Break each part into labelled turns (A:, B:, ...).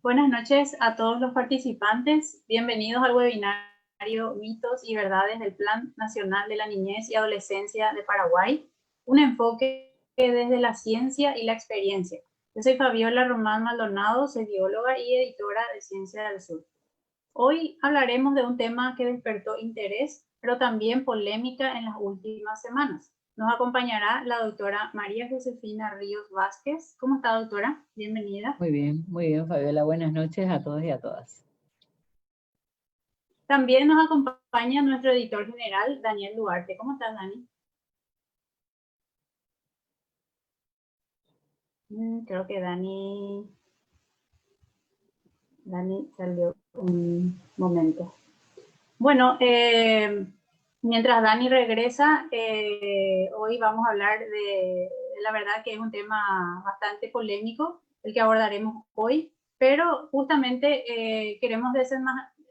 A: Buenas noches a todos los participantes. Bienvenidos al webinario Mitos y Verdades del Plan Nacional de la Niñez y Adolescencia de Paraguay, un enfoque desde la ciencia y la experiencia. Yo soy Fabiola Román Maldonado, soy bióloga y editora de Ciencia del Sur. Hoy hablaremos de un tema que despertó interés, pero también polémica en las últimas semanas. Nos acompañará la doctora María Josefina Ríos Vázquez. ¿Cómo está, doctora? Bienvenida.
B: Muy bien, Fabiola. Buenas noches a todos y a todas.
A: También nos acompaña nuestro editor general, Daniel Duarte. ¿Cómo estás, Dani? Creo que Dani salió un momento. Bueno, mientras Dani regresa, hoy vamos a hablar de la verdad que es un tema bastante polémico, el que abordaremos hoy, pero justamente queremos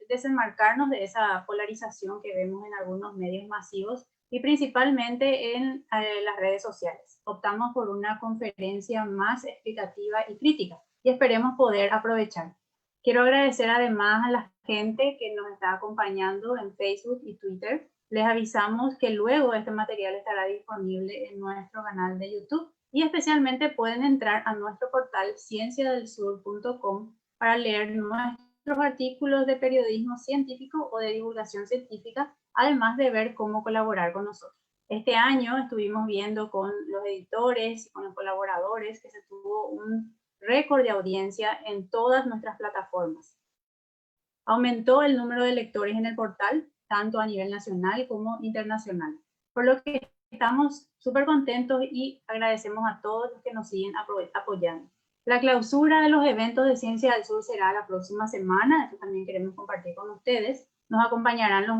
A: desenmarcarnos de esa polarización que vemos en algunos medios masivos y principalmente en las redes sociales. Optamos por una conferencia más explicativa y crítica y esperemos poder aprovechar. Quiero agradecer además a la gente que nos está acompañando en Facebook y Twitter. Les avisamos que luego este material estará disponible en nuestro canal de YouTube y especialmente pueden entrar a nuestro portal cienciadelsur.com para leer nuestros artículos de periodismo científico o de divulgación científica, además de ver cómo colaborar con nosotros. Este año estuvimos viendo con los editores y con los colaboradores que se tuvo un récord de audiencia en todas nuestras plataformas. Aumentó el número de lectores en el portal, tanto a nivel nacional como internacional, por lo que estamos súper contentos y agradecemos a todos los que nos siguen apoyando. La clausura de los eventos de Ciencia del Sur será la próxima semana, esto también queremos compartir con ustedes. Nos acompañarán los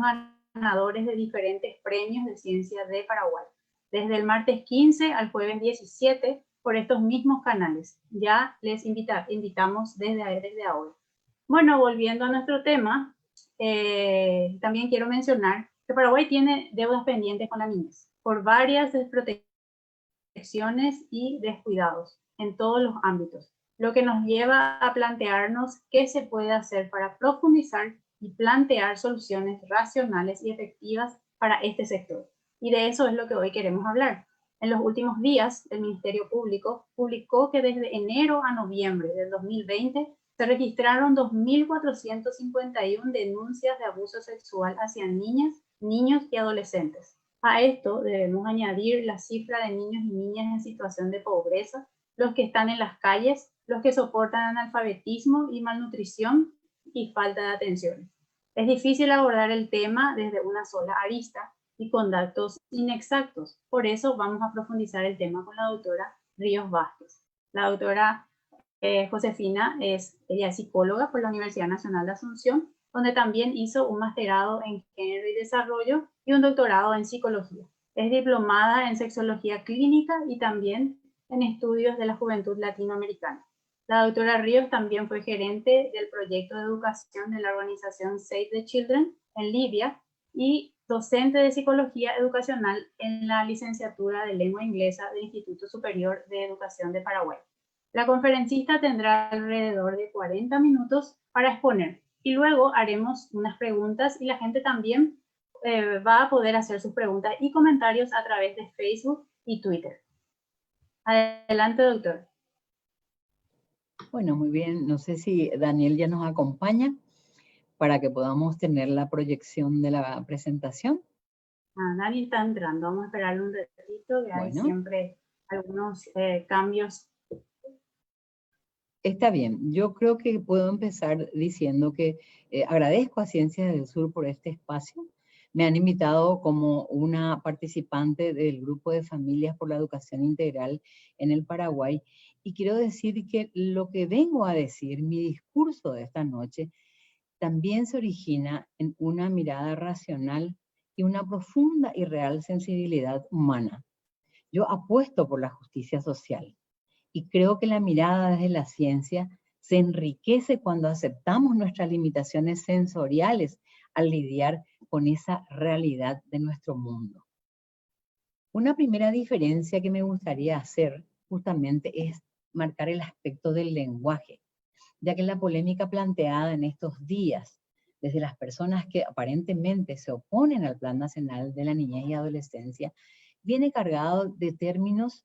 A: ganadores de diferentes premios de ciencia de Paraguay, desde el martes 15 al jueves 17, por estos mismos canales. Ya les invitamos desde ahora. Bueno, volviendo a nuestro tema, también quiero mencionar que Paraguay tiene deudas pendientes con la niñez por varias desprotecciones y descuidados en todos los ámbitos, lo que nos lleva a plantearnos qué se puede hacer para profundizar y plantear soluciones racionales y efectivas para este sector. Y de eso es lo que hoy queremos hablar. En los últimos días, el Ministerio Público publicó que desde enero a noviembre del 2020 se registraron 2.451 denuncias de abuso sexual hacia niñas, niños y adolescentes. A esto debemos añadir la cifra de niños y niñas en situación de pobreza, los que están en las calles, los que soportan analfabetismo y malnutrición y falta de atención. Es difícil abordar el tema desde una sola arista y con datos inexactos. Por eso vamos a profundizar el tema con la doctora Ríos Vázquez. La doctora Josefina ella es psicóloga por la Universidad Nacional de Asunción, donde también hizo un masterado en género y desarrollo y un doctorado en psicología. Es diplomada en sexología clínica y también en estudios de la juventud latinoamericana. La doctora Ríos también fue gerente del proyecto de educación de la organización Save the Children en Libia y docente de psicología educacional en la licenciatura de lengua inglesa del Instituto Superior de Educación de Paraguay. La conferencista tendrá alrededor de 40 minutos para exponer y luego haremos unas preguntas y la gente también va a poder hacer sus preguntas y comentarios a través de Facebook y Twitter. Adelante, doctor.
B: Bueno, muy bien. No sé si Daniel ya nos acompaña para que podamos tener la proyección de la presentación.
A: Dani está entrando. Vamos a esperarle un ratito, que hay siempre algunos cambios.
B: Está bien. Yo creo que puedo empezar diciendo que agradezco a Ciencias del Sur por este espacio. Me han invitado como una participante del grupo de familias por la educación integral en el Paraguay. Y quiero decir que lo que vengo a decir, mi discurso de esta noche, también se origina en una mirada racional y una profunda y real sensibilidad humana. Yo apuesto por la justicia social y creo que la mirada desde la ciencia se enriquece cuando aceptamos nuestras limitaciones sensoriales al lidiar con esa realidad de nuestro mundo. Una primera diferencia que me gustaría hacer justamente es marcar el aspecto del lenguaje. ya que la polémica planteada en estos días desde las personas que aparentemente se oponen al Plan Nacional de la Niñez y Adolescencia viene cargado de términos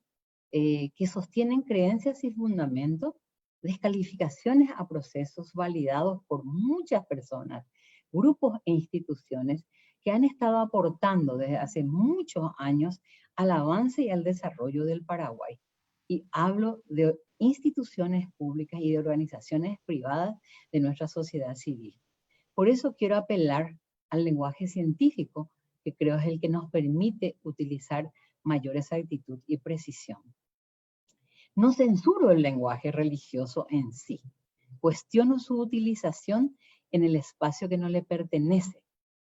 B: que sostienen creencias y fundamentos, descalificaciones a procesos validados por muchas personas, grupos e instituciones que han estado aportando desde hace muchos años al avance y al desarrollo del Paraguay. Y hablo de instituciones públicas y de organizaciones privadas de nuestra sociedad civil. Por eso quiero apelar al lenguaje científico, que creo es el que nos permite utilizar mayor exactitud y precisión. No censuro el lenguaje religioso en sí. Cuestiono su utilización en el espacio que no le pertenece.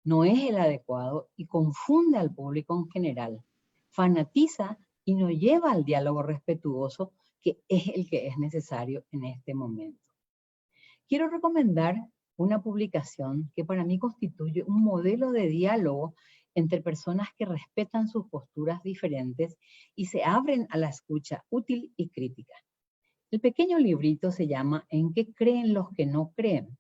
B: No es el adecuado y confunde al público en general. Fanatiza y no lleva al diálogo respetuoso que es el que es necesario en este momento. Quiero recomendar una publicación que para mí constituye un modelo de diálogo entre personas que respetan sus posturas diferentes y se abren a la escucha útil y crítica. El pequeño librito se llama ¿En qué creen los que no creen?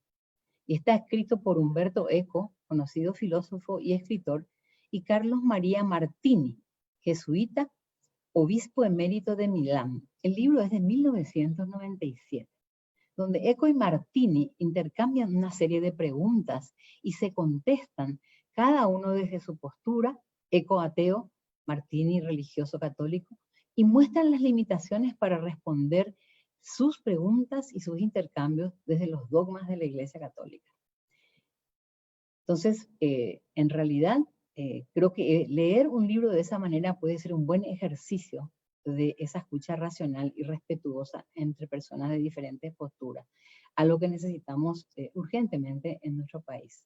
B: Y está escrito por Umberto Eco, conocido filósofo y escritor, y Carlos María Martini, jesuita, obispo emérito de Milán. El libro es de 1997. Donde Eco y Martini intercambian una serie de preguntas y se contestan cada uno desde su postura, Eco ateo, Martini religioso católico, y muestran las limitaciones para responder sus preguntas y sus intercambios desde los dogmas de la Iglesia Católica. Entonces, en realidad, creo que leer un libro de esa manera puede ser un buen ejercicio de esa escucha racional y respetuosa entre personas de diferentes posturas, algo que necesitamos urgentemente en nuestro país.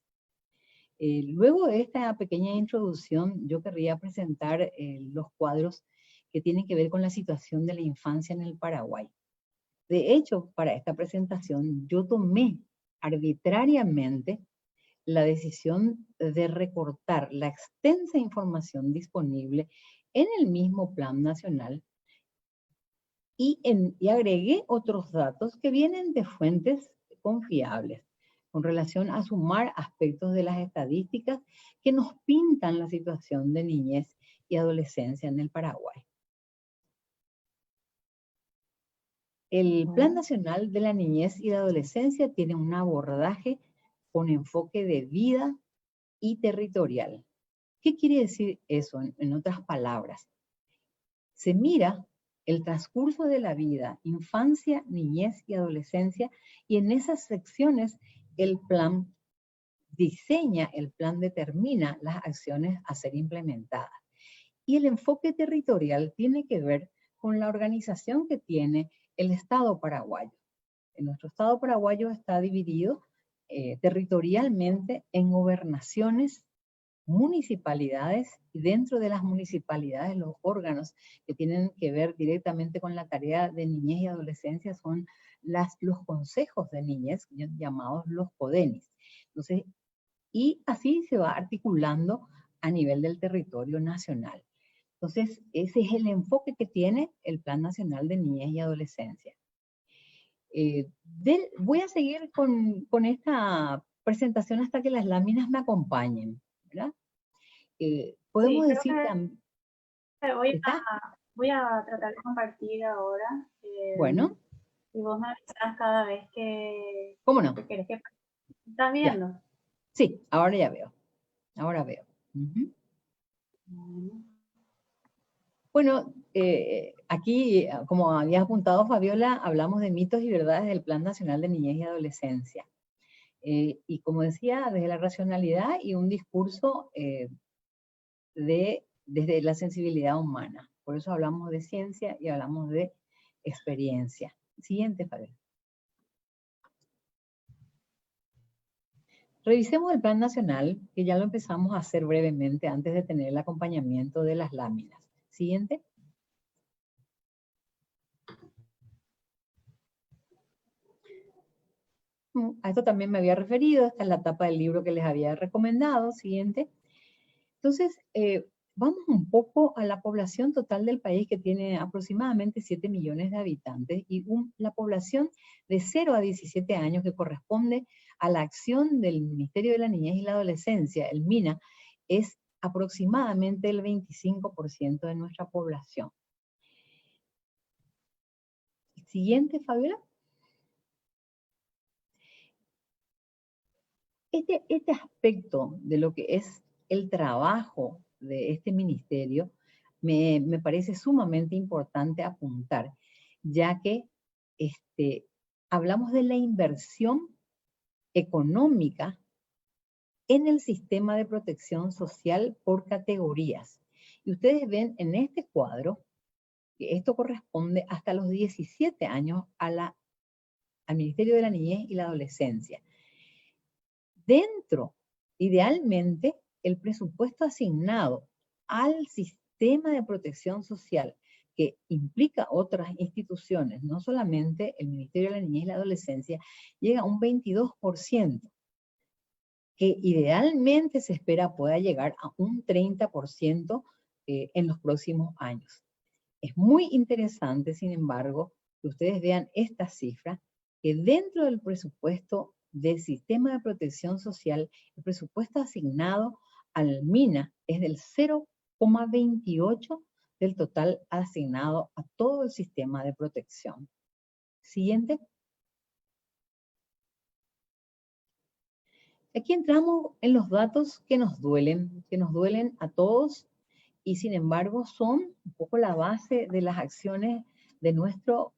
B: Luego de esta pequeña introducción, yo querría presentar los cuadros que tienen que ver con la situación de la infancia en el Paraguay. De hecho, para esta presentación, yo tomé arbitrariamente la decisión de recortar la extensa información disponible en el mismo Plan Nacional y agregué otros datos que vienen de fuentes confiables con relación a sumar aspectos de las estadísticas que nos pintan la situación de niñez y adolescencia en el Paraguay. El Plan Nacional de la Niñez y la Adolescencia tiene un abordaje con enfoque de vida y territorial. ¿Qué quiere decir eso en otras palabras? Se mira el transcurso de la vida, infancia, niñez y adolescencia, y en esas secciones el plan diseña, el plan determina las acciones a ser implementadas. Y el enfoque territorial tiene que ver con la organización que tiene el Estado paraguayo. Nuestro Estado paraguayo está dividido territorialmente en gobernaciones, municipalidades, y dentro de las municipalidades los órganos que tienen que ver directamente con la tarea de niñez y adolescencia son los consejos de niñez, llamados los CODENIS. Entonces, y así se va articulando a nivel del territorio nacional. Entonces, ese es el enfoque que tiene el Plan Nacional de Niñez y Adolescencia. Voy a seguir con esta presentación hasta que las láminas me acompañen, ¿verdad? Podemos
A: sí,
B: decir también...
A: Voy a tratar de compartir ahora.
B: Bueno.
A: Y vos me avisas cada vez que...
B: ¿Cómo no?
A: Que querés que... ¿Estás viendo?
B: Ya. Sí, ahora ya veo. Ahora veo. Bueno, aquí, como había apuntado Fabiola, hablamos de mitos y verdades del Plan Nacional de Niñez y Adolescencia. Y como decía, desde la racionalidad y un discurso desde la sensibilidad humana. Por eso hablamos de ciencia y hablamos de experiencia. Siguiente, Fabiola. Revisemos el Plan Nacional, que ya lo empezamos a hacer brevemente antes de tener el acompañamiento de las láminas. Siguiente. A esto también me había referido, esta es la tapa del libro que les había recomendado. Siguiente. Entonces, vamos un poco a la población total del país, que tiene aproximadamente 7 millones de habitantes, y la población de 0 a 17 años, que corresponde a la acción del Ministerio de la Niñez y la Adolescencia, el MINA, es aproximadamente el 25% de nuestra población. Siguiente, Fabiola. Este aspecto de lo que es el trabajo de este ministerio me parece sumamente importante apuntar, ya que hablamos de la inversión económica en el sistema de protección social por categorías. Y ustedes ven en este cuadro que esto corresponde hasta los 17 años al Ministerio de la Niñez y la Adolescencia. Dentro, idealmente, el presupuesto asignado al sistema de protección social, que implica otras instituciones, no solamente el Ministerio de la Niñez y la Adolescencia, llega a un 22%, que idealmente se espera pueda llegar a un 30% en los próximos años. Es muy interesante, sin embargo, que ustedes vean esta cifra, que dentro del presupuesto del Sistema de Protección Social, el presupuesto asignado al MINA es del 0,28 del total asignado a todo el sistema de protección. Siguiente. Aquí entramos en los datos que nos duelen a todos, y sin embargo son un poco la base de las acciones de nuestro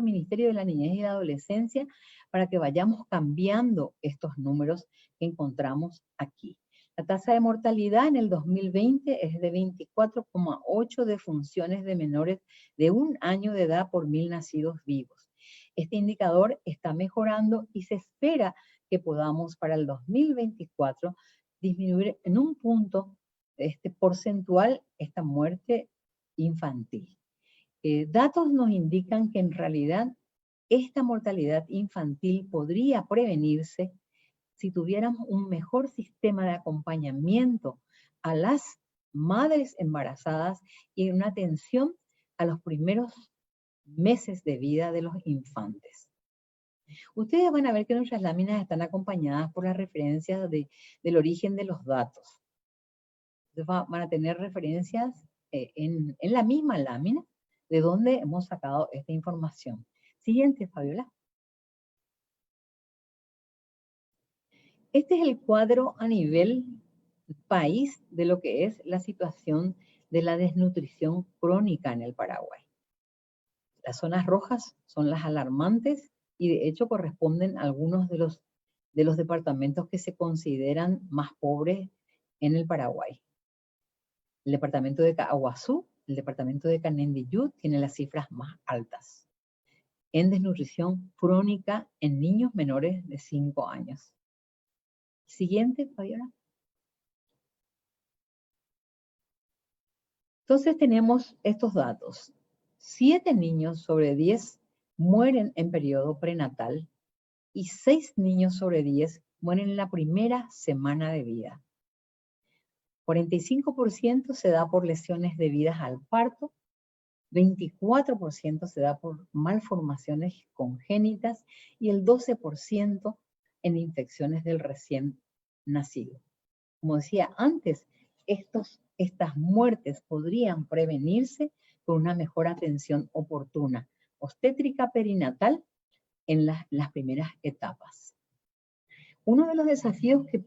B: Ministerio de la Niñez y la Adolescencia, para que vayamos cambiando estos números que encontramos aquí. La tasa de mortalidad en el 2020 es de 24,8 defunciones de menores de 1 año de edad por 1000 nacidos vivos. Este indicador está mejorando y se espera que podamos para el 2024 disminuir en un punto porcentual esta muerte infantil. Datos nos indican que en realidad esta mortalidad infantil podría prevenirse si tuviéramos un mejor sistema de acompañamiento a las madres embarazadas y una atención a los primeros meses de vida de los infantes. Ustedes van a ver que nuestras láminas están acompañadas por las referencias del origen de los datos. Entonces van a tener referencias en la misma lámina de donde hemos sacado esta información. Siguiente, Fabiola. Este es el cuadro a nivel país de lo que es la situación de la desnutrición crónica en el Paraguay. Las zonas rojas son las alarmantes y de hecho corresponden a algunos de los departamentos que se consideran más pobres en el Paraguay. El departamento de Caaguazú, el departamento de Canindeyú tiene las cifras más altas en desnutrición crónica en niños menores de 5 años. Siguiente, Fabiola. Entonces tenemos estos datos. 7 niños sobre 10 mueren en periodo prenatal y 6 niños sobre 10 mueren en la primera semana de vida. 45% se da por lesiones debidas al parto, 24% se da por malformaciones congénitas y el 12% en infecciones del recién nacido. Como decía antes, estas muertes podrían prevenirse con una mejor atención oportuna, obstétrica perinatal en las primeras etapas. Uno de los desafíos que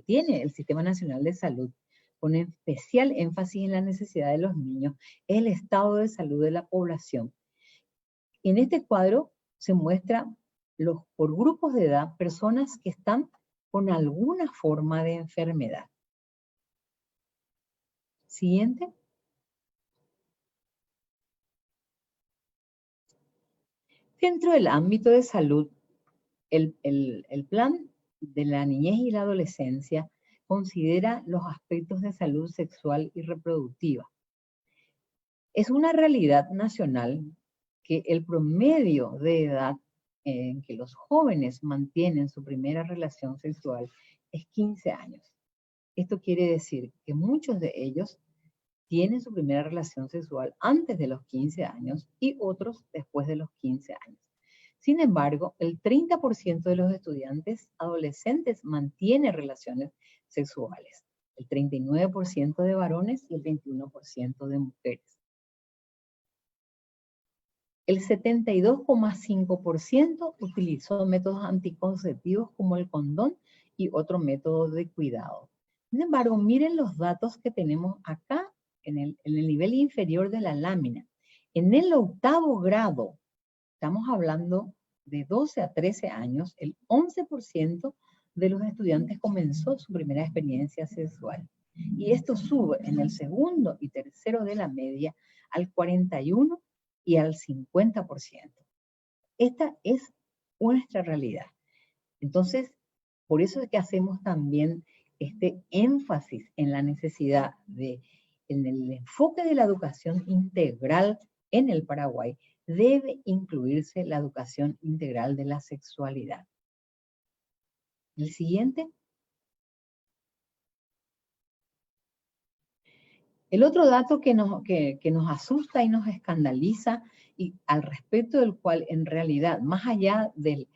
B: tiene el Sistema Nacional de Salud, con especial énfasis en la necesidad de los niños, es el estado de salud de la población. En este cuadro se muestra por grupos de edad personas que están con alguna forma de enfermedad. Siguiente. Dentro del ámbito de salud, el plan de la niñez y la adolescencia considera los aspectos de salud sexual y reproductiva. Es una realidad nacional que el promedio de edad en que los jóvenes mantienen su primera relación sexual es 15 años. Esto quiere decir que muchos de ellos tienen su primera relación sexual antes de los 15 años y otros después de los 15 años. Sin embargo, el 30% de los estudiantes adolescentes mantiene relaciones sexuales, el 39% de varones y el 21% de mujeres. El 72,5% utilizó métodos anticonceptivos como el condón y otro método de cuidado. Sin embargo, miren los datos que tenemos acá en el nivel inferior de la lámina. En el 8º grado, estamos hablando de 12 a 13 años, el 11% de los estudiantes comenzó su primera experiencia sexual. Y esto sube en el 2º y 3º de la media al 41% y al 50%. Esta es nuestra realidad. Entonces, por eso es que hacemos también este énfasis en la necesidad en el enfoque de la educación integral en el Paraguay, debe incluirse la educación integral de la sexualidad. El siguiente. El otro dato que nos asusta y nos escandaliza y al respecto del cual en realidad, más allá del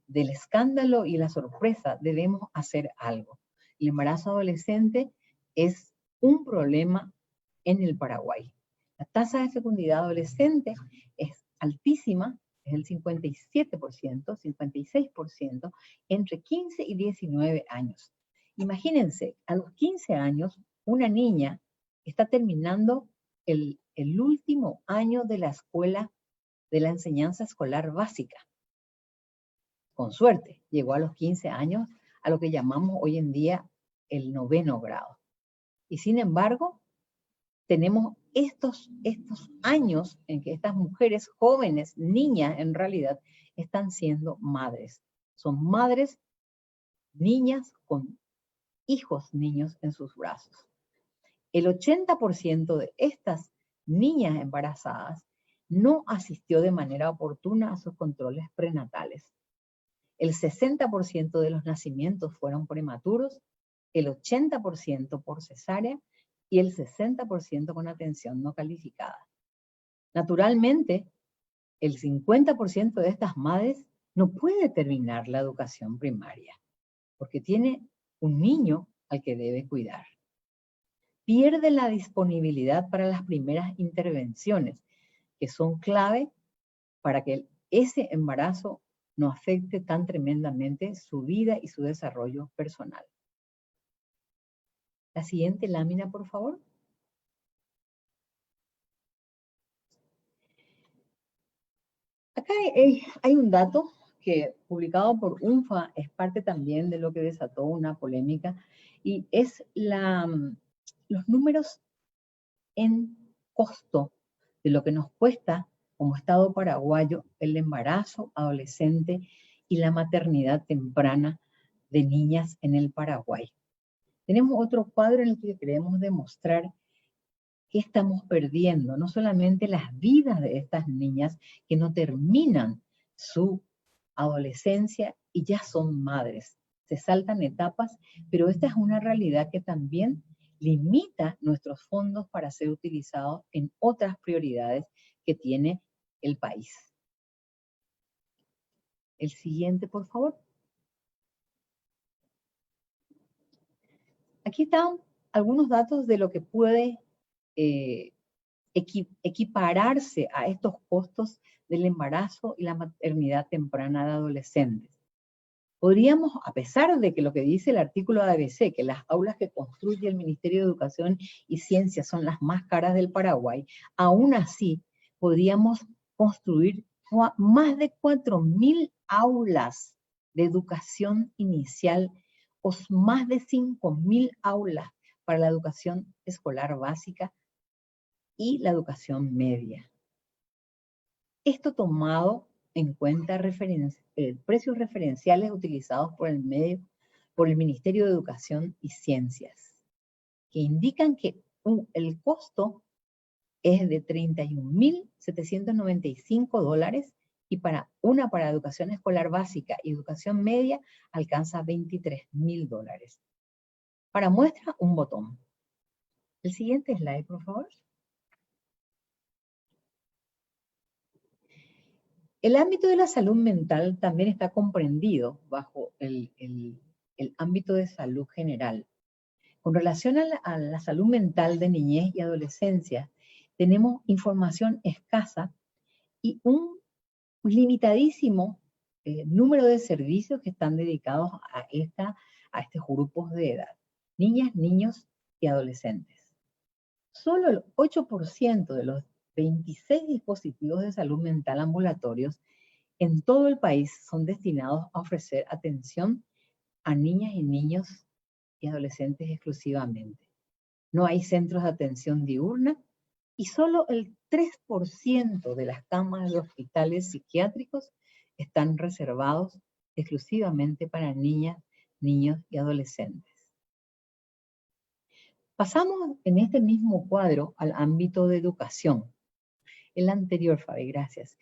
B: escándalo y la sorpresa, debemos hacer algo. El embarazo adolescente es un problema en el Paraguay. La tasa de fecundidad adolescente es altísima, es el 57%, 56%, entre 15 y 19 años. Imagínense, a los 15 años, una niña está terminando el último año de la escuela, de la enseñanza escolar básica. Con suerte, llegó a los 15 años a lo que llamamos hoy en día el 9º grado. Y sin embargo, tenemos estos años en que estas mujeres jóvenes, niñas en realidad, están siendo madres. Son madres, niñas con hijos niños en sus brazos. El 80% de estas niñas embarazadas no asistió de manera oportuna a sus controles prenatales. El 60% de los nacimientos fueron prematuros, el 80% por cesárea y el 60% con atención no calificada. Naturalmente, el 50% de estas madres no puede terminar la educación primaria porque tiene un niño al que debe cuidar. Pierde la disponibilidad para las primeras intervenciones, que son clave para que ese embarazo no afecte tan tremendamente su vida y su desarrollo personal. La siguiente lámina, por favor. Acá hay un dato que, publicado por UNFA, es parte también de lo que desató una polémica, y es los números en costo de lo que nos cuesta como Estado paraguayo el embarazo adolescente y la maternidad temprana de niñas en el Paraguay. Tenemos otro cuadro en el que queremos demostrar que estamos perdiendo, no solamente las vidas de estas niñas que no terminan su adolescencia y ya son madres. Se saltan etapas, pero esta es una realidad que también limita nuestros fondos para ser utilizados en otras prioridades que tiene el país. El siguiente, por favor. Aquí están algunos datos de lo que puede equipararse a estos costos del embarazo y la maternidad temprana de adolescentes. Podríamos, a pesar de que lo que dice el artículo de ABC, que las aulas que construye el Ministerio de Educación y Ciencia son las más caras del Paraguay, aún así podríamos construir más de 4.000 aulas de educación inicial o más de 5.000 aulas para la educación escolar básica y la educación media. Esto tomado en cuenta precios referenciales utilizados por el Ministerio de Educación y Ciencias, que indican que el costo es de $31.795 y para educación escolar básica y educación media alcanza $23.000. Para muestra, un botón. El siguiente slide, por favor. El ámbito de la salud mental también está comprendido bajo el ámbito de salud general. Con relación a la salud mental de niñez y adolescencia, tenemos información escasa y un limitadísimo número de servicios que están dedicados a estos grupos de edad, niñas, niños y adolescentes. Solo el 8% de los 26 dispositivos de salud mental ambulatorios en todo el país son destinados a ofrecer atención a niñas y niños y adolescentes exclusivamente. No hay centros de atención diurna y solo el 3% de las camas de hospitales psiquiátricos están reservados exclusivamente para niñas, niños y adolescentes. Pasamos en este mismo cuadro al ámbito de educación. El anterior, Fabi, gracias.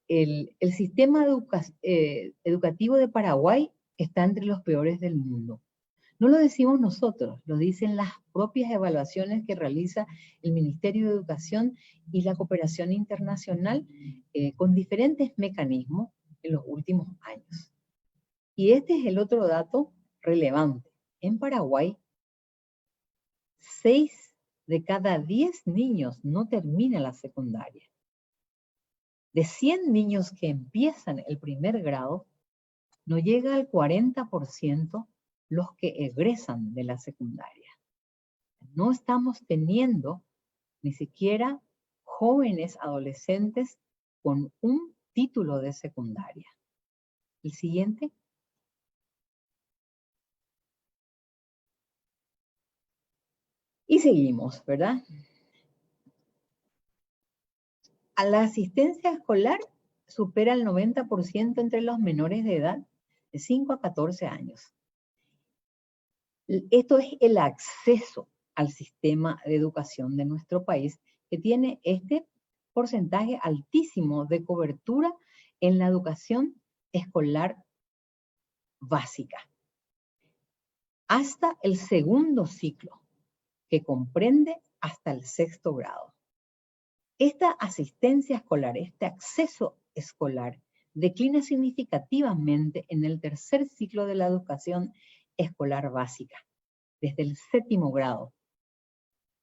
B: El sistema educativo de Paraguay está entre los peores del mundo. No lo decimos nosotros, lo dicen las propias evaluaciones que realiza el Ministerio de Educación y la cooperación internacional con diferentes mecanismos en los últimos años. Y este es el otro dato relevante. En Paraguay, 6 de cada 10 niños no terminan la secundaria. De 100 niños que empiezan el primer grado, no llega al 40% los que egresan de la secundaria. No estamos teniendo ni siquiera jóvenes adolescentes con un título de secundaria. El siguiente. Y seguimos, ¿verdad? A la asistencia escolar supera el 90% entre los menores de edad de 5 a 14 años. Esto es el acceso al sistema de educación de nuestro país, que tiene este porcentaje altísimo de cobertura en la educación escolar básica. Hasta el segundo ciclo, que comprende hasta el 6º grado. Esta asistencia escolar, este acceso escolar, declina significativamente en el 3er ciclo de la educación escolar básica, desde el 7º grado,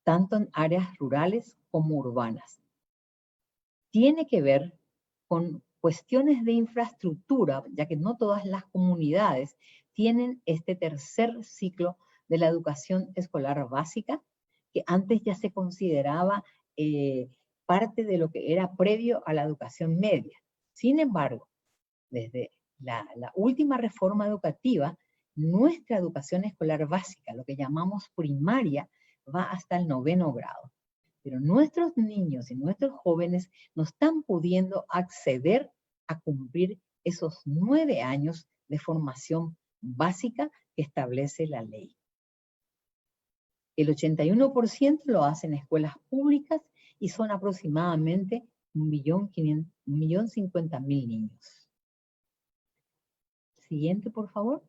B: tanto en áreas rurales como urbanas. Tiene que ver con cuestiones de infraestructura, ya que no todas las comunidades tienen este 3er ciclo de la educación escolar básica, que antes ya se consideraba parte de lo que era previo a la educación media. Sin embargo, desde la última reforma educativa, nuestra educación escolar básica, lo que llamamos primaria, va hasta el 9º grado. Pero nuestros niños y nuestros jóvenes no están pudiendo acceder a cumplir esos 9 años de formación básica que establece la ley. El 81% lo hacen en escuelas públicas y son aproximadamente 1.050.000 niños. Siguiente, por favor.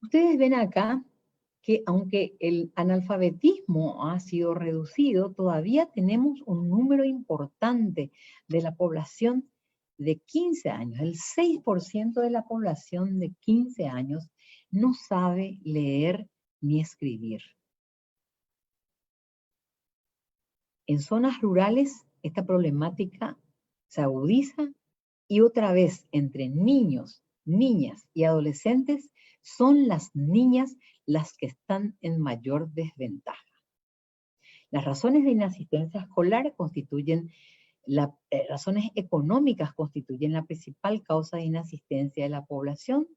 B: Ustedes ven acá que aunque el analfabetismo ha sido reducido, todavía tenemos un número importante de la población de 15 años. El 6% de la población de 15 años no sabe leer ni escribir. En zonas rurales, esta problemática se agudiza y otra vez entre niños, niñas y adolescentes son las niñas las que están en mayor desventaja. Las razones de inasistencia escolar constituyen, razones económicas constituyen la principal causa de inasistencia de la población.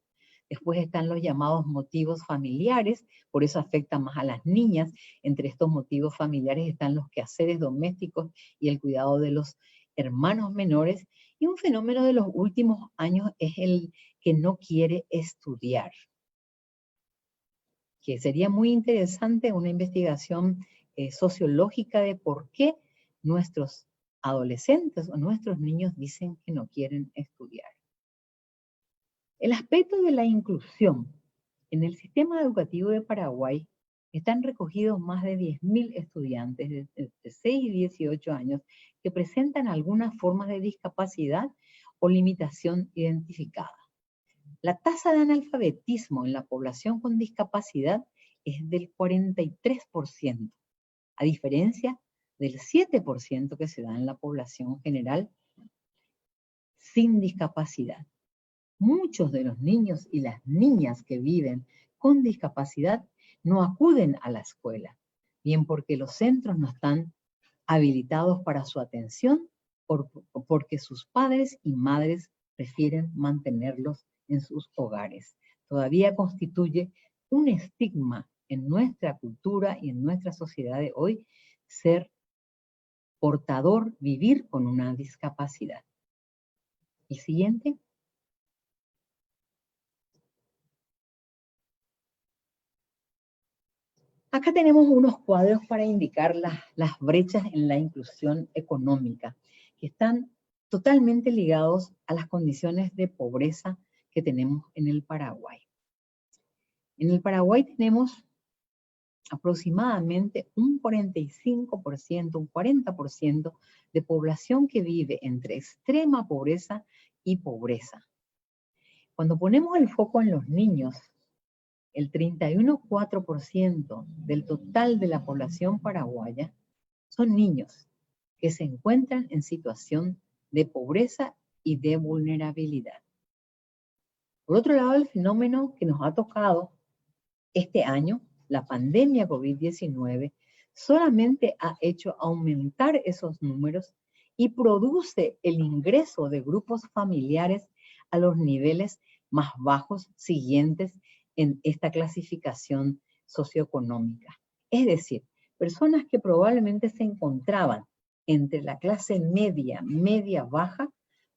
B: Después están los llamados motivos familiares, por eso afecta más a las niñas. Entre estos motivos familiares están los quehaceres domésticos y el cuidado de los hermanos menores. Y un fenómeno de los últimos años es el que no quiere estudiar. Que sería muy interesante una investigación sociológica de por qué nuestros adolescentes o nuestros niños dicen que no quieren estudiar. El aspecto de la inclusión. En el sistema educativo de Paraguay están recogidos más de 10.000 estudiantes de 6 y 18 años que presentan algunas formas de discapacidad o limitación identificada. La tasa de analfabetismo en la población con discapacidad es del 43%, a diferencia del 7% que se da en la población general sin discapacidad. Muchos de los niños y las niñas que viven con discapacidad no acuden a la escuela, bien porque los centros no están habilitados para su atención o porque sus padres y madres prefieren mantenerlos en sus hogares. Todavía constituye un estigma en nuestra cultura y en nuestra sociedad de hoy ser portador, vivir con una discapacidad. El siguiente. Acá tenemos unos cuadros para indicar las brechas en la inclusión económica, que están totalmente ligados a las condiciones de pobreza que tenemos en el Paraguay. En el Paraguay tenemos aproximadamente un 45%, un 40% de población que vive entre extrema pobreza y pobreza. Cuando ponemos el foco en los niños, el 31,4% del total de la población paraguaya son niños que se encuentran en situación de pobreza y de vulnerabilidad. Por otro lado, el fenómeno que nos ha tocado este año, la pandemia COVID-19, solamente ha hecho aumentar esos números y produce el ingreso de grupos familiares a los niveles más bajos siguientes en esta clasificación socioeconómica. Es decir, personas que probablemente se encontraban entre la clase media, media-baja,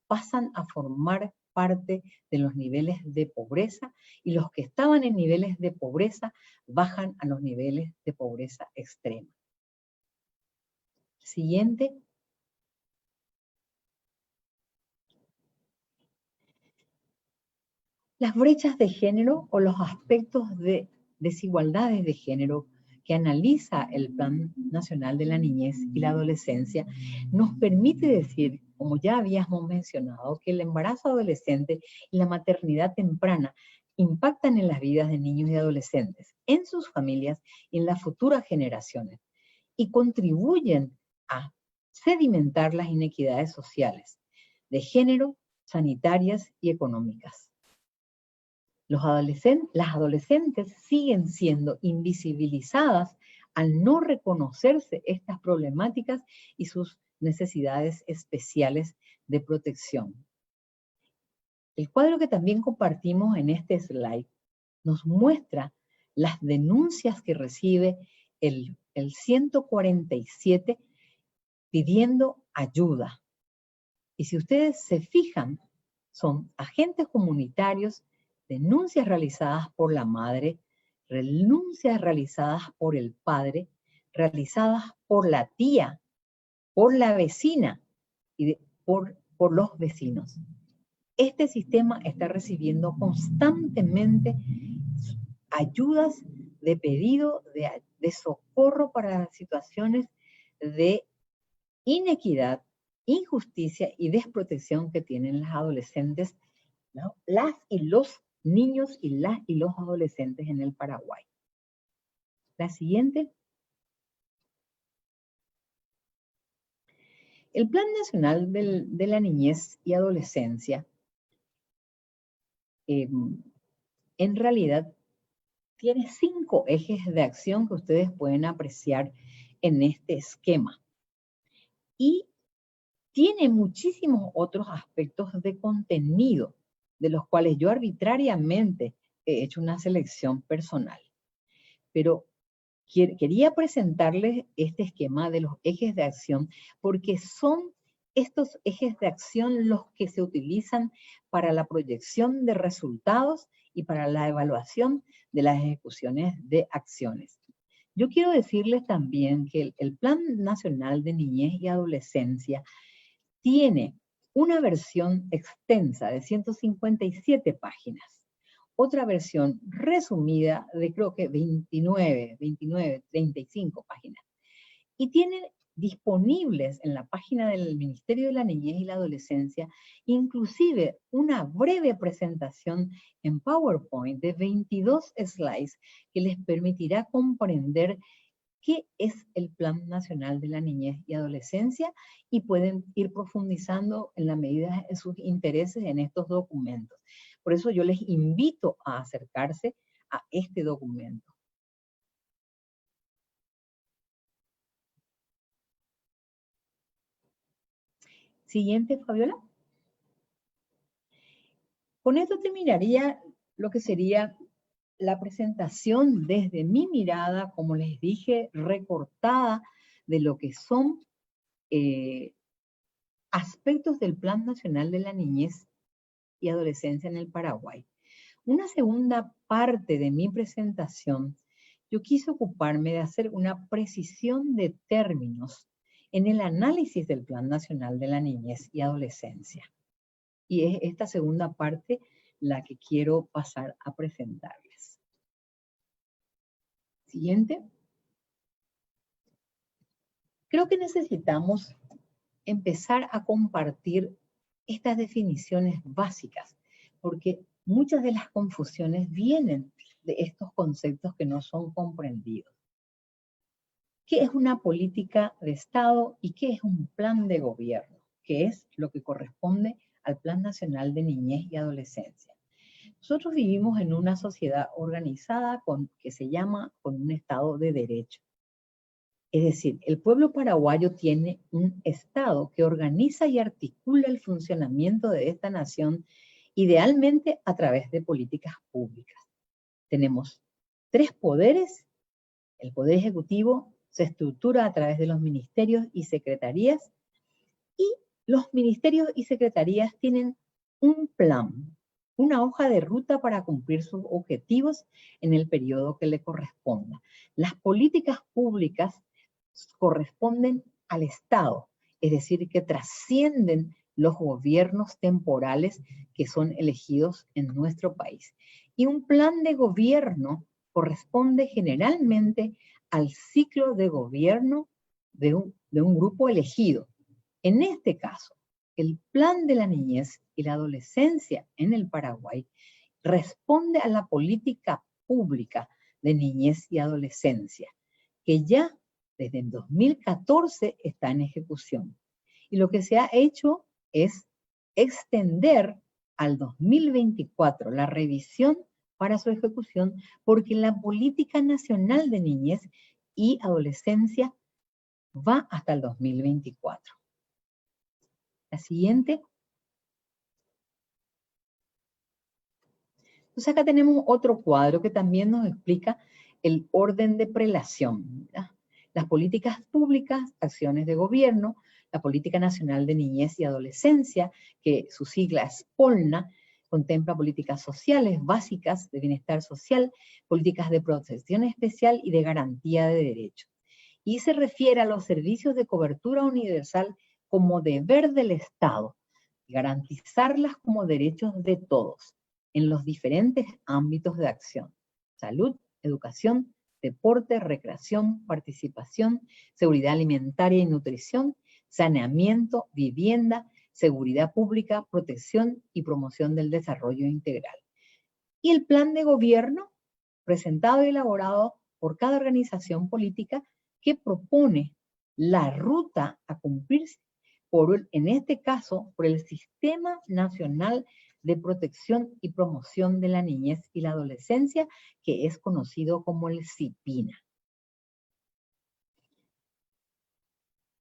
B: pasan a formar parte de los niveles de pobreza y los que estaban en niveles de pobreza bajan a los niveles de pobreza extrema. Siguiente. Las brechas de género o los aspectos de desigualdades de género que analiza el Plan Nacional de la Niñez y la Adolescencia nos permite decir, como ya habíamos mencionado, que el embarazo adolescente y la maternidad temprana impactan en las vidas de niños y adolescentes, en sus familias y en las futuras generaciones, y contribuyen a sedimentar las inequidades sociales de género, sanitarias y económicas. Las adolescentes siguen siendo invisibilizadas al no reconocerse estas problemáticas y sus necesidades especiales de protección. El cuadro que también compartimos en este slide nos muestra las denuncias que recibe el 147 pidiendo ayuda. Y si ustedes se fijan, son agentes comunitarios, denuncias realizadas por la madre, denuncias realizadas por el padre, realizadas por la tía, por la vecina y por los vecinos. Este sistema está recibiendo constantemente ayudas de pedido de socorro para situaciones de inequidad, injusticia y desprotección que tienen las adolescentes, ¿no? Las y los niños y las y los adolescentes en el Paraguay. La siguiente. El Plan Nacional de la Niñez y Adolescencia en realidad tiene 5 ejes de acción que ustedes pueden apreciar en este esquema. Y tiene muchísimos otros aspectos de contenido, de los cuales yo arbitrariamente he hecho una selección personal. Pero quería presentarles este esquema de los ejes de acción, porque son estos ejes de acción los que se utilizan para la proyección de resultados y para la evaluación de las ejecuciones de acciones. Yo quiero decirles también que el Plan Nacional de Niñez y Adolescencia tiene una versión extensa de 157 páginas, otra versión resumida de creo que 29, 35 páginas. Y tienen disponibles en la página del Ministerio de la Niñez y la Adolescencia, inclusive una breve presentación en PowerPoint de 22 slides que les permitirá comprender qué es el Plan Nacional de la Niñez y Adolescencia y pueden ir profundizando en la medida de sus intereses en estos documentos. Por eso yo les invito a acercarse a este documento. Siguiente, Fabiola. Con esto terminaría lo que sería la presentación desde mi mirada, como les dije, recortada de lo que son aspectos del Plan Nacional de la Niñez y Adolescencia en el Paraguay. Una segunda parte de mi presentación, yo quise ocuparme de hacer una precisión de términos en el análisis del Plan Nacional de la Niñez y Adolescencia. Y es esta segunda parte la que quiero pasar a presentarles. Siguiente. Creo que necesitamos empezar a compartir estas definiciones básicas, porque muchas de las confusiones vienen de estos conceptos que no son comprendidos. ¿Qué es una política de Estado y qué es un plan de gobierno? ¿Qué es lo que corresponde al Plan Nacional de Niñez y Adolescencia? Nosotros vivimos en una sociedad organizada que se llama con un Estado de Derecho. Es decir, el pueblo paraguayo tiene un Estado que organiza y articula el funcionamiento de esta nación, idealmente a través de políticas públicas. Tenemos 3 poderes. El Poder Ejecutivo se estructura a través de los ministerios y secretarías, y los ministerios y secretarías tienen un plan, una hoja de ruta para cumplir sus objetivos en el periodo que le corresponda. Las políticas públicas corresponden al Estado, es decir, que trascienden los gobiernos temporales que son elegidos en nuestro país. Y un plan de gobierno corresponde generalmente al ciclo de gobierno de un grupo elegido. En este caso, el Plan de la Niñez y la Adolescencia en el Paraguay responde a la política pública de niñez y adolescencia, que ya desde el 2014 está en ejecución. Y lo que se ha hecho es extender al 2024 la revisión para su ejecución, porque la política nacional de niñez y adolescencia va hasta el 2024. La siguiente. Entonces acá tenemos otro cuadro que también nos explica el orden de prelación, ¿verdad? Las políticas públicas, acciones de gobierno, la Política Nacional de Niñez y Adolescencia, que su sigla es POLNA, contempla políticas sociales básicas de bienestar social, políticas de protección especial y de garantía de derechos. Y se refiere a los servicios de cobertura universal como deber del Estado, garantizarlas como derechos de todos en los diferentes ámbitos de acción: salud, educación, deporte, recreación, participación, seguridad alimentaria y nutrición, saneamiento, vivienda, seguridad pública, protección y promoción del desarrollo integral. Y el plan de gobierno, presentado y elaborado por cada organización política, que propone la ruta a cumplirse en este caso, por el Sistema Nacional de Protección y Promoción de la Niñez y la Adolescencia, que es conocido como el CIPINA.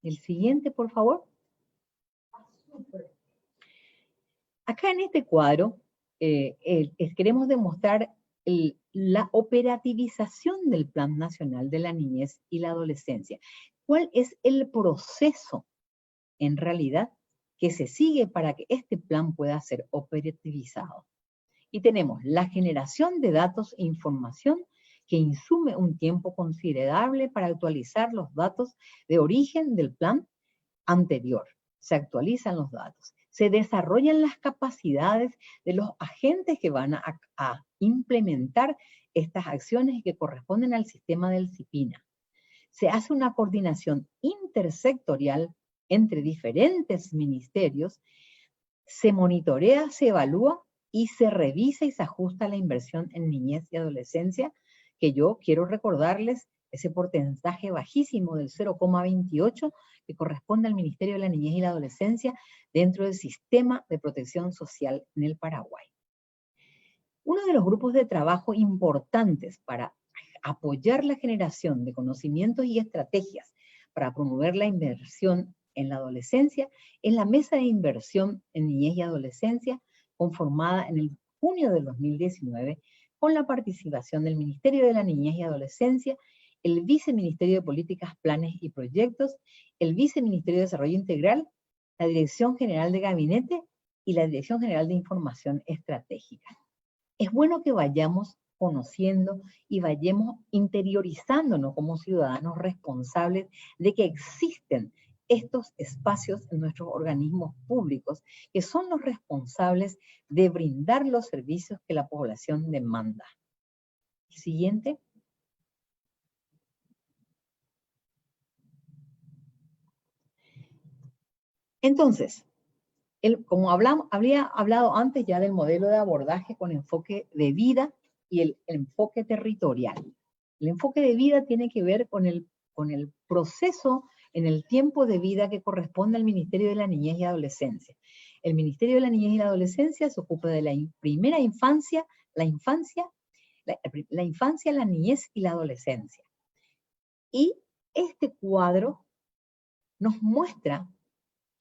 B: El siguiente, por favor. Acá en este cuadro queremos demostrar la operativización del Plan Nacional de la Niñez y la Adolescencia. ¿Cuál es el proceso, en realidad, que se sigue para que este plan pueda ser operativizado? Y tenemos la generación de datos e información, que insume un tiempo considerable para actualizar los datos de origen del plan anterior. Se actualizan los datos. se desarrollan las capacidades de los agentes que van a implementar estas acciones y que corresponden al sistema del CIPINA. Se hace una coordinación intersectorial entre diferentes ministerios, se monitorea, se evalúa y se revisa y se ajusta la inversión en niñez y adolescencia, que yo quiero recordarles ese porcentaje bajísimo del 0,28 que corresponde al Ministerio de la Niñez y la Adolescencia dentro del sistema de protección social en el Paraguay. Uno de los grupos de trabajo importantes para apoyar la generación de conocimientos y estrategias para promover la inversión en la adolescencia es la Mesa de Inversión en Niñez y Adolescencia, conformada en el junio del 2019 con la participación del Ministerio de la Niñez y Adolescencia, el Viceministerio de Políticas, Planes y Proyectos, el Viceministerio de Desarrollo Integral, la Dirección General de Gabinete y la Dirección General de Información Estratégica. Es bueno que vayamos conociendo y vayamos interiorizándonos como ciudadanos responsables de que existen estos espacios en nuestros organismos públicos que son los responsables de brindar los servicios que la población demanda. Siguiente. Entonces, como había hablado antes ya del modelo de abordaje con enfoque de vida y el enfoque territorial. El enfoque de vida tiene que ver con el proceso en el tiempo de vida que corresponde al Ministerio de la Niñez y Adolescencia. El Ministerio de la Niñez y la Adolescencia se ocupa de la primera infancia, la niñez y la adolescencia. Y este cuadro nos muestra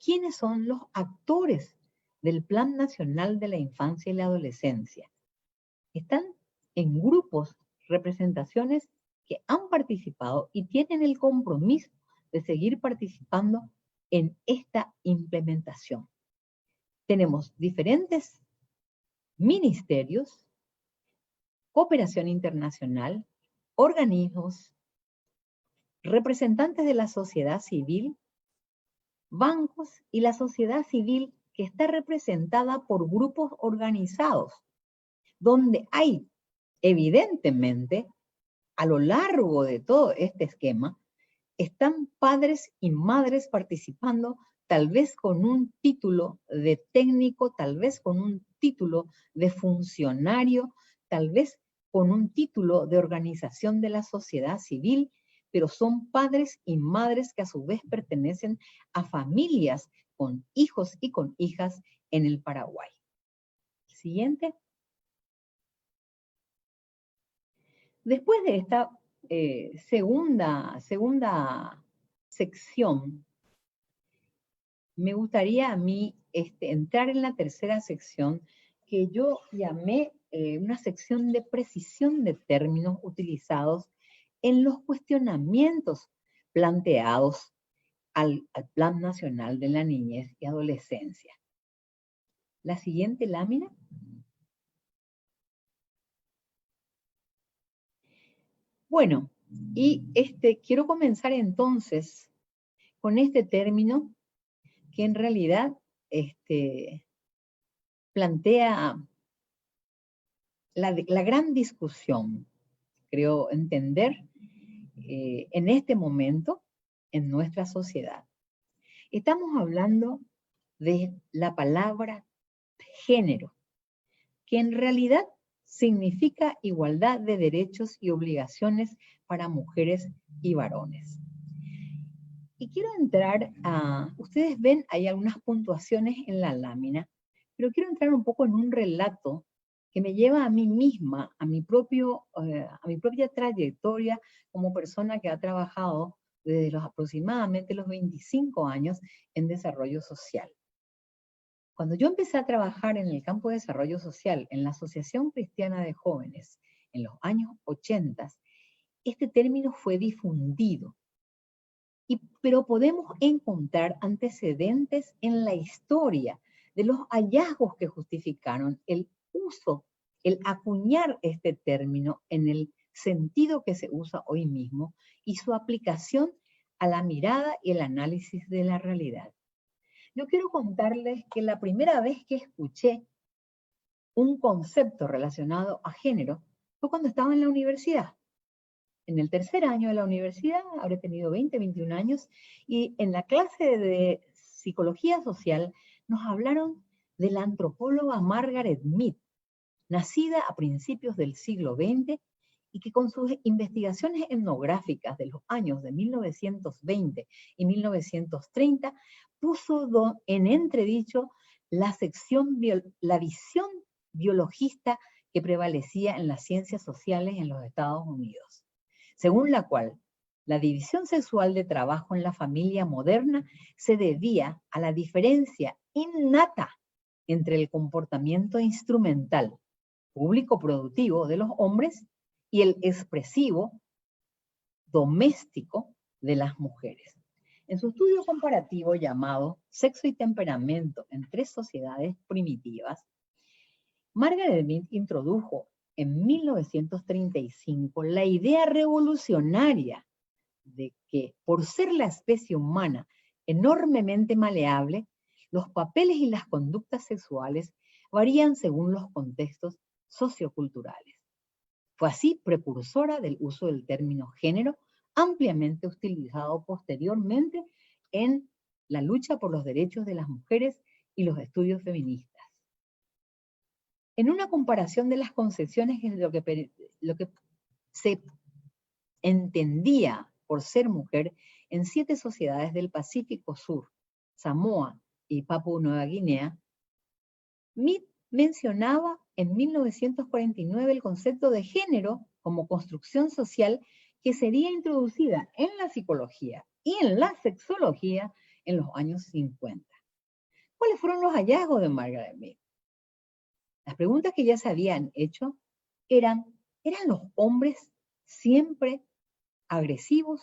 B: quiénes son los actores del Plan Nacional de la Infancia y la Adolescencia. Están en grupos, representaciones que han participado y tienen el compromiso de seguir participando en esta implementación. Tenemos diferentes ministerios, cooperación internacional, organismos, representantes de la sociedad civil, bancos y la sociedad civil que está representada por grupos organizados, donde hay evidentemente a lo largo de todo este esquema están padres y madres participando, tal vez con un título de técnico, tal vez con un título de funcionario, tal vez con un título de organización de la sociedad civil, pero son padres y madres que a su vez pertenecen a familias con hijos y con hijas en el Paraguay. Siguiente. Después de esta segunda sección, me gustaría a mí entrar en la tercera sección que yo llamé una sección de precisión de términos utilizados en los cuestionamientos planteados al Plan Nacional de la Niñez y Adolescencia. La siguiente lámina. Bueno, y quiero comenzar entonces con este término que en realidad plantea la gran discusión, creo entender, en este momento en nuestra sociedad. Estamos hablando de la palabra género, que en realidad significa igualdad de derechos y obligaciones para mujeres y varones. Y quiero entrar ustedes ven, hay algunas puntuaciones en la lámina, pero quiero entrar un poco en un relato que me lleva a mí misma, a mi propia trayectoria como persona que ha trabajado desde aproximadamente los 25 años en desarrollo social. Cuando yo empecé a trabajar en el campo de desarrollo social, en la Asociación Cristiana de Jóvenes, en los años 80, este término fue difundido. Pero podemos encontrar antecedentes en la historia de los hallazgos que justificaron el uso, el acuñar este término en el sentido que se usa hoy mismo y su aplicación a la mirada y el análisis de la realidad. Yo quiero contarles que la primera vez que escuché un concepto relacionado a género fue cuando estaba en la universidad. En el tercer año de la universidad, habré tenido 20, 21 años, y en la clase de psicología social nos hablaron de la antropóloga Margaret Mead, nacida a principios del siglo XX y que con sus investigaciones etnográficas de los años de 1920 y 1930 puso en entredicho la visión biologista que prevalecía en las ciencias sociales en los Estados Unidos, según la cual la división sexual de trabajo en la familia moderna se debía a la diferencia innata entre el comportamiento instrumental público productivo de los hombres y el expresivo doméstico de las mujeres. En su estudio comparativo llamado Sexo y Temperamento en 3 sociedades primitivas, Margaret Mead introdujo en 1935 la idea revolucionaria de que, por ser la especie humana enormemente maleable, los papeles y las conductas sexuales varían según los contextos socioculturales. Fue así precursora del uso del término género, ampliamente utilizado posteriormente en la lucha por los derechos de las mujeres y los estudios feministas. En una comparación de las concepciones en lo que se entendía por ser mujer en 7 sociedades del Pacífico Sur, Samoa y Papúa Nueva Guinea, Mead mencionaba en 1949 el concepto de género como construcción social que sería introducida en la psicología y en la sexología en los años 50. ¿Cuáles fueron los hallazgos de Margaret Mead? Las preguntas que ya se habían hecho ¿eran los hombres siempre agresivos?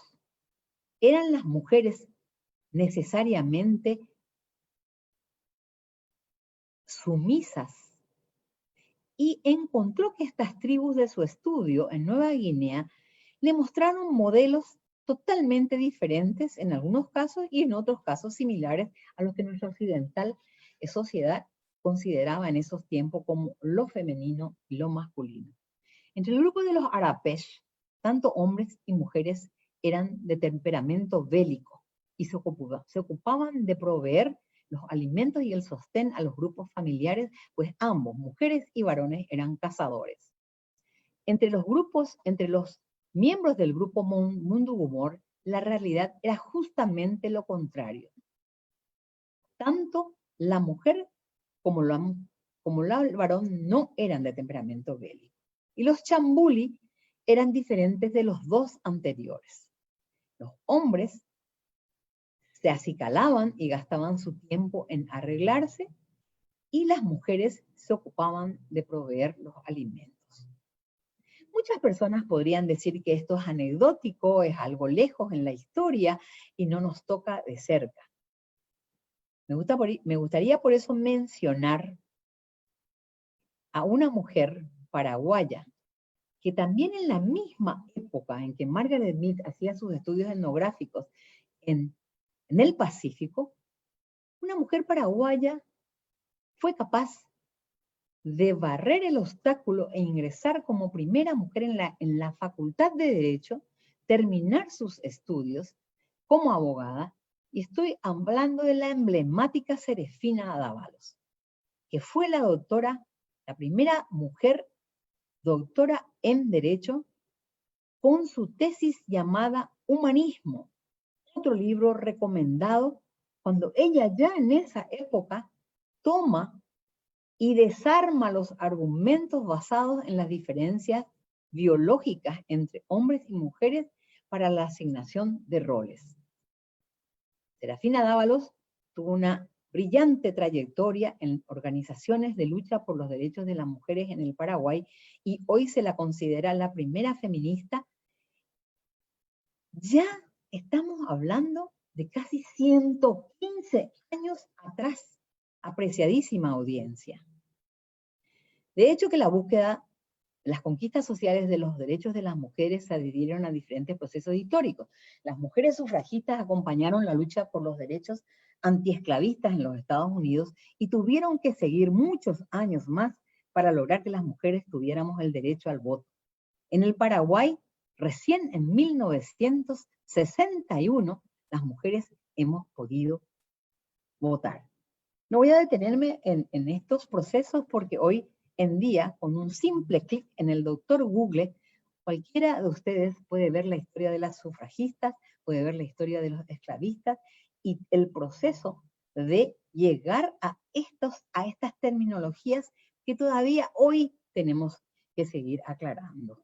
B: ¿Eran las mujeres necesariamente sumisas? Y encontró que estas tribus de su estudio en Nueva Guinea le mostraron modelos totalmente diferentes en algunos casos y en otros casos similares a los que nuestra occidental sociedad consideraba en esos tiempos como lo femenino y lo masculino. Entre el grupo de los Arapesh, tanto hombres y mujeres eran de temperamento bélico y se ocupaban de proveer los alimentos y el sostén a los grupos familiares, pues ambos, mujeres y varones, eran cazadores. Entre los miembros del grupo Mundugumor, la realidad era justamente lo contrario. Tanto la mujer como el varón no eran de temperamento bélico. Y los Chambuli eran diferentes de los 2 anteriores. Los hombres se acicalaban y gastaban su tiempo en arreglarse, y las mujeres se ocupaban de proveer los alimentos. Muchas personas podrían decir que esto es anecdótico, es algo lejos en la historia y no nos toca de cerca. Me gustaría por eso mencionar a una mujer paraguaya que también en la misma época en que Margaret Mead hacía sus estudios etnográficos en el Pacífico, una mujer paraguaya fue capaz de barrer el obstáculo e ingresar como primera mujer en la Facultad de Derecho, terminar sus estudios como abogada, y estoy hablando de la emblemática Serafina Dávalos, que fue la primera mujer doctora en Derecho, con su tesis llamada Humanismo, otro libro recomendado cuando ella ya en esa época toma y desarma los argumentos basados en las diferencias biológicas entre hombres y mujeres para la asignación de roles. Serafina Dávalos tuvo una brillante trayectoria en organizaciones de lucha por los derechos de las mujeres en el Paraguay y hoy se la considera la primera feminista. Ya estamos hablando de casi 115 años atrás, apreciadísima audiencia. De hecho, que las conquistas sociales de los derechos de las mujeres se adhirieron a diferentes procesos históricos. Las mujeres sufragistas acompañaron la lucha por los derechos antiesclavistas en los Estados Unidos y tuvieron que seguir muchos años más para lograr que las mujeres tuviéramos el derecho al voto. En el Paraguay, recién en 1961, las mujeres hemos podido votar. No voy a detenerme en estos procesos porque hoy en día, con un simple clic en el doctor Google, cualquiera de ustedes puede ver la historia de las sufragistas, puede ver la historia de los esclavistas y el proceso de llegar a estas terminologías que todavía hoy tenemos que seguir aclarando.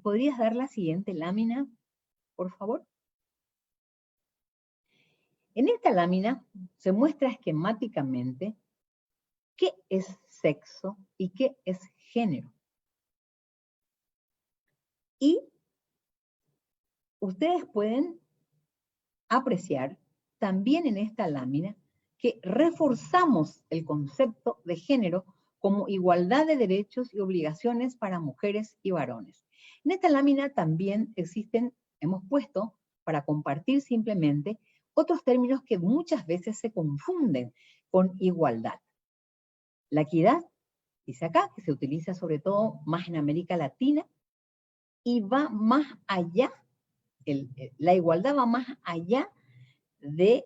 B: ¿Podrías dar la siguiente lámina, por favor? En esta lámina se muestra esquemáticamente qué es sexo y qué es género. Y ustedes pueden apreciar también en esta lámina que reforzamos el concepto de género como igualdad de derechos y obligaciones para mujeres y varones. En esta lámina también hemos puesto, para compartir simplemente, otros términos que muchas veces se confunden con igualdad. La equidad, dice acá, que se utiliza sobre todo más en América Latina, y va más allá, la igualdad va más allá de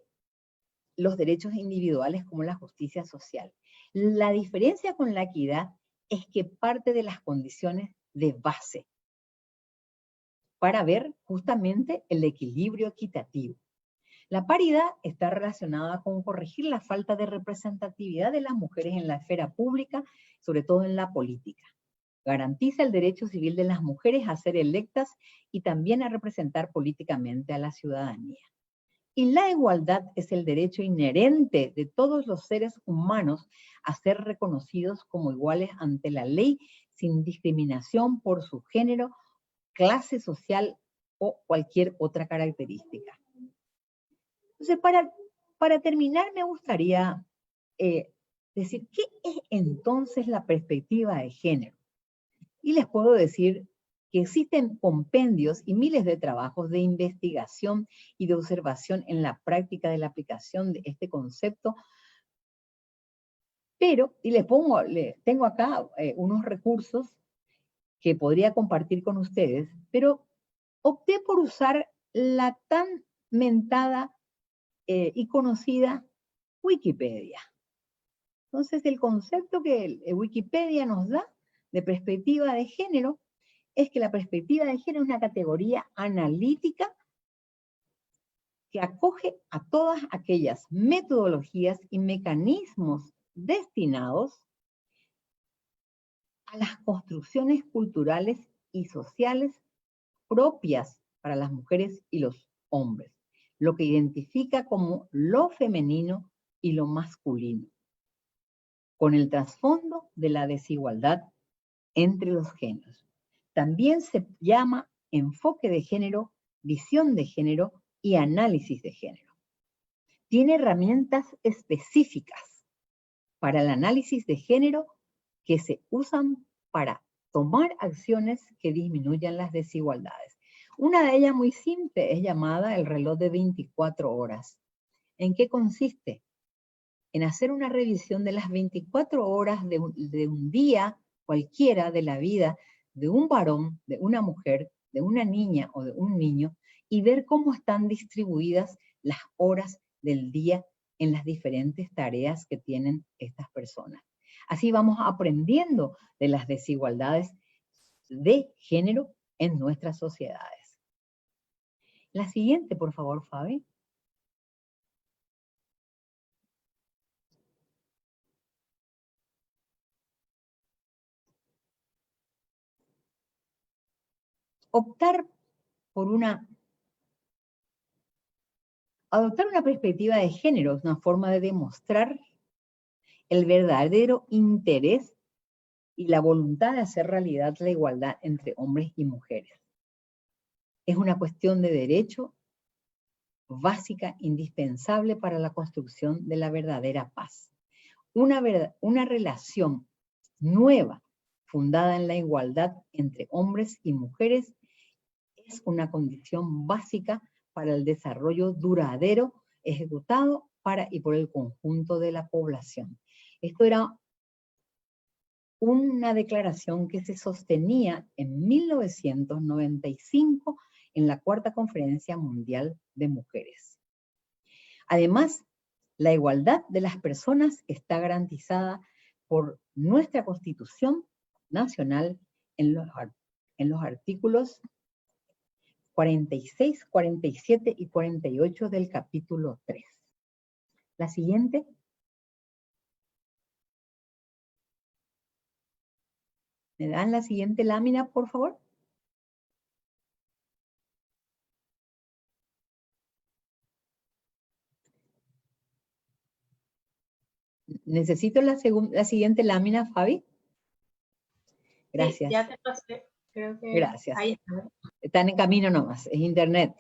B: los derechos individuales como la justicia social. La diferencia con la equidad es que parte de las condiciones de base para ver justamente el equilibrio equitativo. La paridad está relacionada con corregir la falta de representatividad de las mujeres en la esfera pública, sobre todo en la política. Garantiza el derecho civil de las mujeres a ser electas y también a representar políticamente a la ciudadanía. Y la igualdad es el derecho inherente de todos los seres humanos a ser reconocidos como iguales ante la ley sin discriminación por su género, clase social o cualquier otra característica. Entonces, para terminar, me gustaría decir, ¿qué es entonces la perspectiva de género? Y les puedo decir que existen compendios y miles de trabajos de investigación y de observación en la práctica de la aplicación de este concepto, pero, y tengo acá unos recursos que podría compartir con ustedes, pero opté por usar la tan mentada y conocida Wikipedia. Entonces, el concepto que Wikipedia nos da de perspectiva de género es que la perspectiva de género es una categoría analítica que acoge a todas aquellas metodologías y mecanismos destinados a las construcciones culturales y sociales propias para las mujeres y los hombres, lo que identifica como lo femenino y lo masculino, con el trasfondo de la desigualdad entre los géneros. También se llama enfoque de género, visión de género y análisis de género. Tiene herramientas específicas para el análisis de género que se usan para tomar acciones que disminuyan las desigualdades. Una de ellas muy simple es llamada el reloj de 24 horas. ¿En qué consiste? En hacer una revisión de las 24 horas de un día cualquiera de la vida de un varón, de una mujer, de una niña o de un niño, y ver cómo están distribuidas las horas del día en las diferentes tareas que tienen estas personas. Así vamos aprendiendo de las desigualdades de género en nuestras sociedades. La siguiente, por favor, Fabi. Adoptar una perspectiva de género es una forma de demostrar el verdadero interés y la voluntad de hacer realidad la igualdad entre hombres y mujeres. Es una cuestión de derecho básica, indispensable para la construcción de la verdadera paz. Una relación nueva, fundada en la igualdad entre hombres y mujeres, es una condición básica para el desarrollo duradero ejecutado para y por el conjunto de la población. Esto era una declaración que se sostenía en 1995 en la Cuarta Conferencia Mundial de Mujeres. Además, la igualdad de las personas está garantizada por nuestra Constitución Nacional en los artículos 46, 47 y 48 del capítulo 3. La siguiente. ¿Me dan la siguiente lámina, por favor? Necesito la siguiente lámina, Fabi. Gracias.
A: Sí, ya te pasé. Creo que
B: gracias.
A: Ahí está.
B: Están en camino nomás, es internet.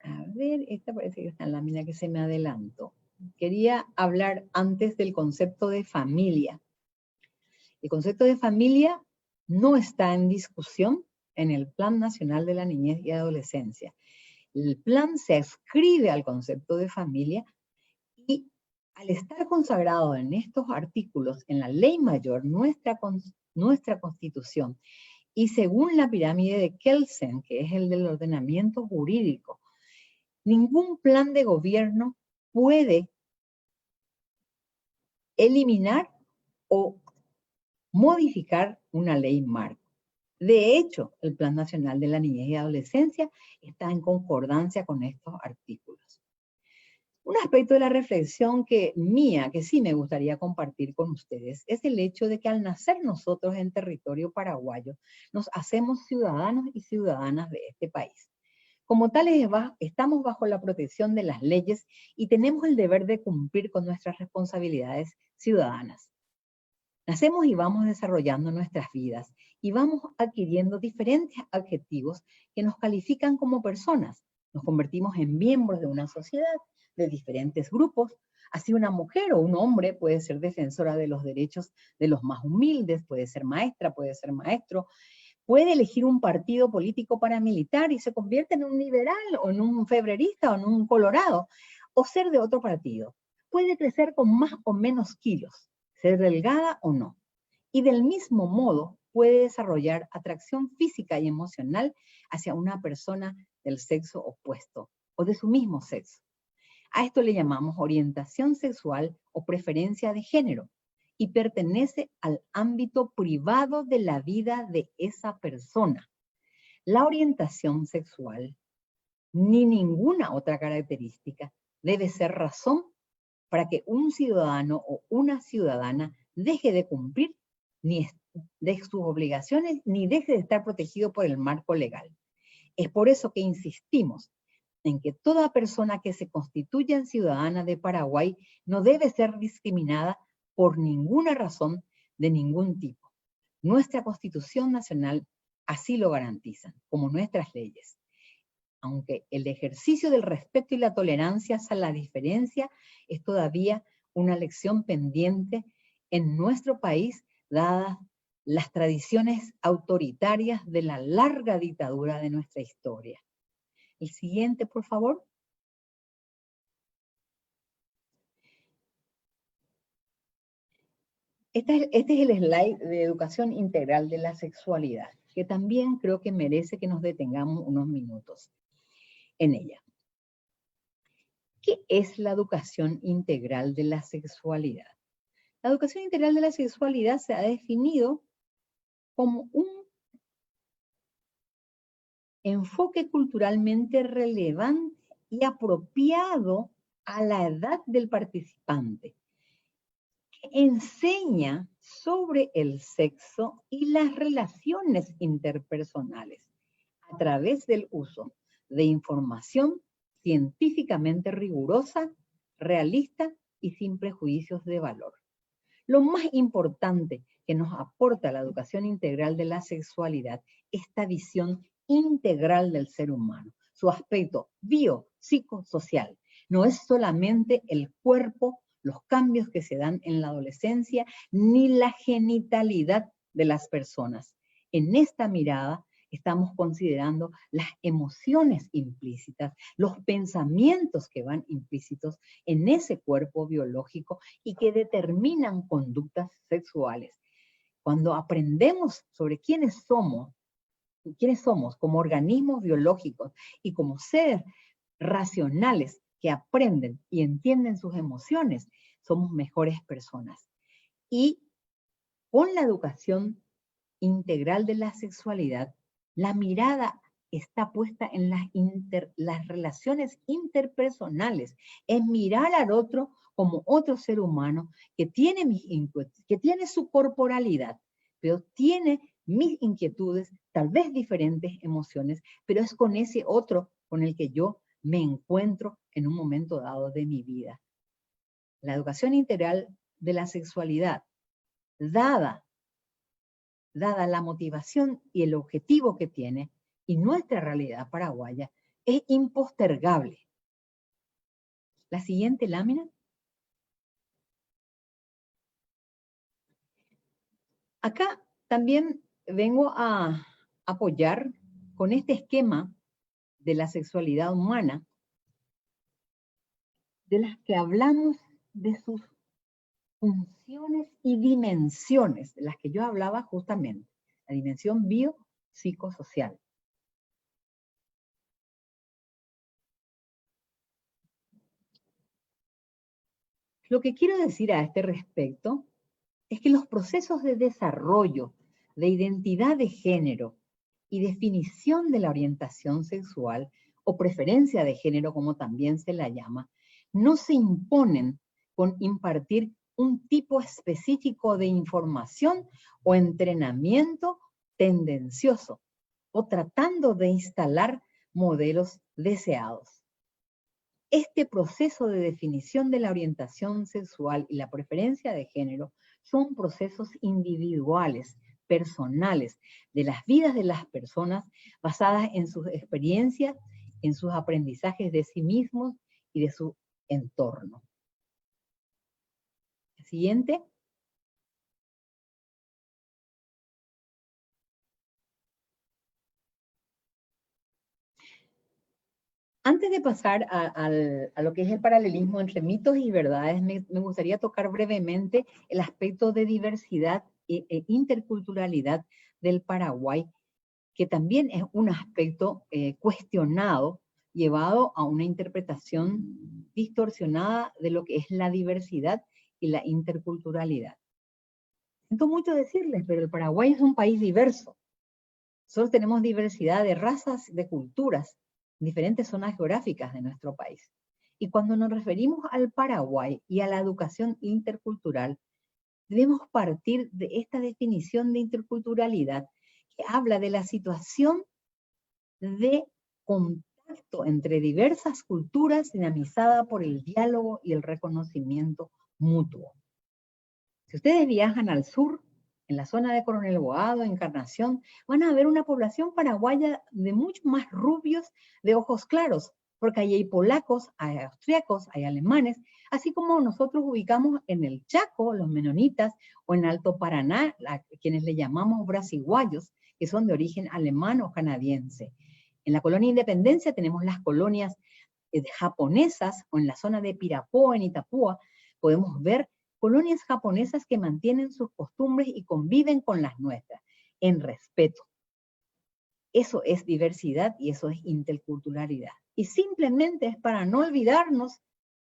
B: A ver, esta parece que está en la lámina que se me adelantó. Quería hablar antes del concepto de familia. El concepto de familia no está en discusión en el Plan Nacional de la Niñez y Adolescencia. El plan se adscribe al concepto de familia y al estar consagrado en estos artículos, en la ley mayor, nuestra Constitución, y según la pirámide de Kelsen, que es el del ordenamiento jurídico, ningún plan de gobierno puede eliminar o modificar una ley marco. De hecho, el Plan Nacional de la Niñez y Adolescencia está en concordancia con estos artículos. Un aspecto de la reflexión que sí me gustaría compartir con ustedes, es el hecho de que al nacer nosotros en territorio paraguayo, nos hacemos ciudadanos y ciudadanas de este país. Como tales, estamos bajo la protección de las leyes y tenemos el deber de cumplir con nuestras responsabilidades ciudadanas. Nacemos y vamos desarrollando nuestras vidas y vamos adquiriendo diferentes adjetivos que nos califican como personas. Nos convertimos en miembros de una sociedad, de diferentes grupos. Así una mujer o un hombre puede ser defensora de los derechos de los más humildes, puede ser maestra, puede ser maestro, puede elegir un partido político paramilitar y se convierte en un liberal o en un febrerista o en un colorado, o ser de otro partido. Puede crecer con más o menos kilos, ser delgada o no. Y del mismo modo puede desarrollar atracción física y emocional hacia una persona del sexo opuesto o de su mismo sexo. A esto le llamamos orientación sexual o preferencia de género y pertenece al ámbito privado de la vida de esa persona. La orientación sexual, ni ninguna otra característica, debe ser razón para que un ciudadano o una ciudadana deje de cumplir ni de sus obligaciones ni deje de estar protegido por el marco legal. Es por eso que insistimos en que toda persona que se constituya ciudadana de Paraguay no debe ser discriminada por ninguna razón de ningún tipo. Nuestra Constitución Nacional así lo garantiza, como nuestras leyes. Aunque el ejercicio del respeto y la tolerancia hacia la diferencia es todavía una lección pendiente en nuestro país, dadas las tradiciones autoritarias de la larga dictadura de nuestra historia. El siguiente, por favor. Este es el slide de educación integral de la sexualidad, que también creo que merece que nos detengamos unos minutos en ella. ¿Qué es la educación integral de la sexualidad? La educación integral de la sexualidad se ha definido como un enfoque culturalmente relevante y apropiado a la edad del participante, que enseña sobre el sexo y las relaciones interpersonales a través del uso de información científicamente rigurosa, realista y sin prejuicios de valor. Lo más importante que nos aporta la educación integral de la sexualidad es esta visión integral del ser humano, su aspecto biopsicosocial. No es solamente el cuerpo, los cambios que se dan en la adolescencia, ni la genitalidad de las personas. En esta mirada estamos considerando las emociones implícitas, los pensamientos que van implícitos en ese cuerpo biológico y que determinan conductas sexuales. Cuando aprendemos sobre quiénes somos como organismos biológicos y como seres racionales que aprenden y entienden sus emociones, somos mejores personas. Y con la educación integral de la sexualidad, la mirada está puesta en las relaciones interpersonales, en mirar al otro como otro ser humano que tiene que tiene su corporalidad, pero tiene mis inquietudes, tal vez diferentes emociones, pero es con ese otro con el que yo me encuentro en un momento dado de mi vida. La educación integral de la sexualidad, dada la motivación y el objetivo que tiene, y nuestra realidad paraguaya, es impostergable. La siguiente lámina. Acá también vengo a apoyar con este esquema de la sexualidad humana, de las que hablamos de sus funciones y dimensiones, de las que yo hablaba justamente, la dimensión biopsicosocial. Lo que quiero decir a este respecto es que los procesos de desarrollo de identidad de género y definición de la orientación sexual o preferencia de género, como también se la llama, no se imponen con impartir un tipo específico de información o entrenamiento tendencioso o tratando de instalar modelos deseados. Este proceso de definición de la orientación sexual y la preferencia de género son procesos individuales, personales, de las vidas de las personas basadas en sus experiencias, en sus aprendizajes de sí mismos y de su entorno. Siguiente. Antes de pasar a lo que es el paralelismo entre mitos y verdades, me gustaría tocar brevemente el aspecto de diversidad e interculturalidad del Paraguay, que también es un aspecto cuestionado, llevado a una interpretación distorsionada de lo que es la diversidad y la interculturalidad. Siento mucho decirles, pero el Paraguay es un país diverso. Nosotros tenemos diversidad de razas, de culturas, en diferentes zonas geográficas de nuestro país. Y cuando nos referimos al Paraguay y a la educación intercultural, debemos partir de esta definición de interculturalidad que habla de la situación de contacto entre diversas culturas dinamizada por el diálogo y el reconocimiento mutuo. Si ustedes viajan al sur, en la zona de Coronel Boado, Encarnación, van a ver una población paraguaya de mucho más rubios, de ojos claros, porque ahí hay polacos, hay austriacos, hay alemanes, así como nosotros ubicamos en el Chaco, los menonitas, o en Alto Paraná, quienes le llamamos brasiguayos, que son de origen alemán o canadiense. En la colonia Independencia tenemos las colonias japonesas, o en la zona de Pirapoa, en Itapúa, podemos ver colonias japonesas que mantienen sus costumbres y conviven con las nuestras, en respeto. Eso es diversidad y eso es interculturalidad. Y simplemente es para no olvidarnos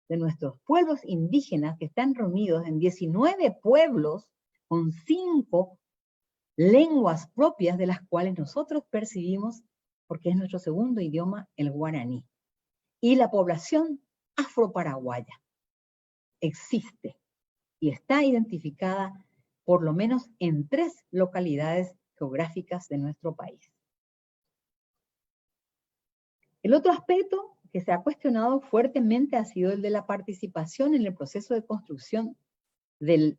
B: de nuestros pueblos indígenas que están reunidos en 19 pueblos con 5 lenguas propias de las cuales nosotros percibimos, porque es nuestro segundo idioma, el guaraní. Y la población afroparaguaya existe y está identificada por lo menos en 3 localidades geográficas de nuestro país. El otro aspecto que se ha cuestionado fuertemente ha sido el de la participación en el proceso de construcción del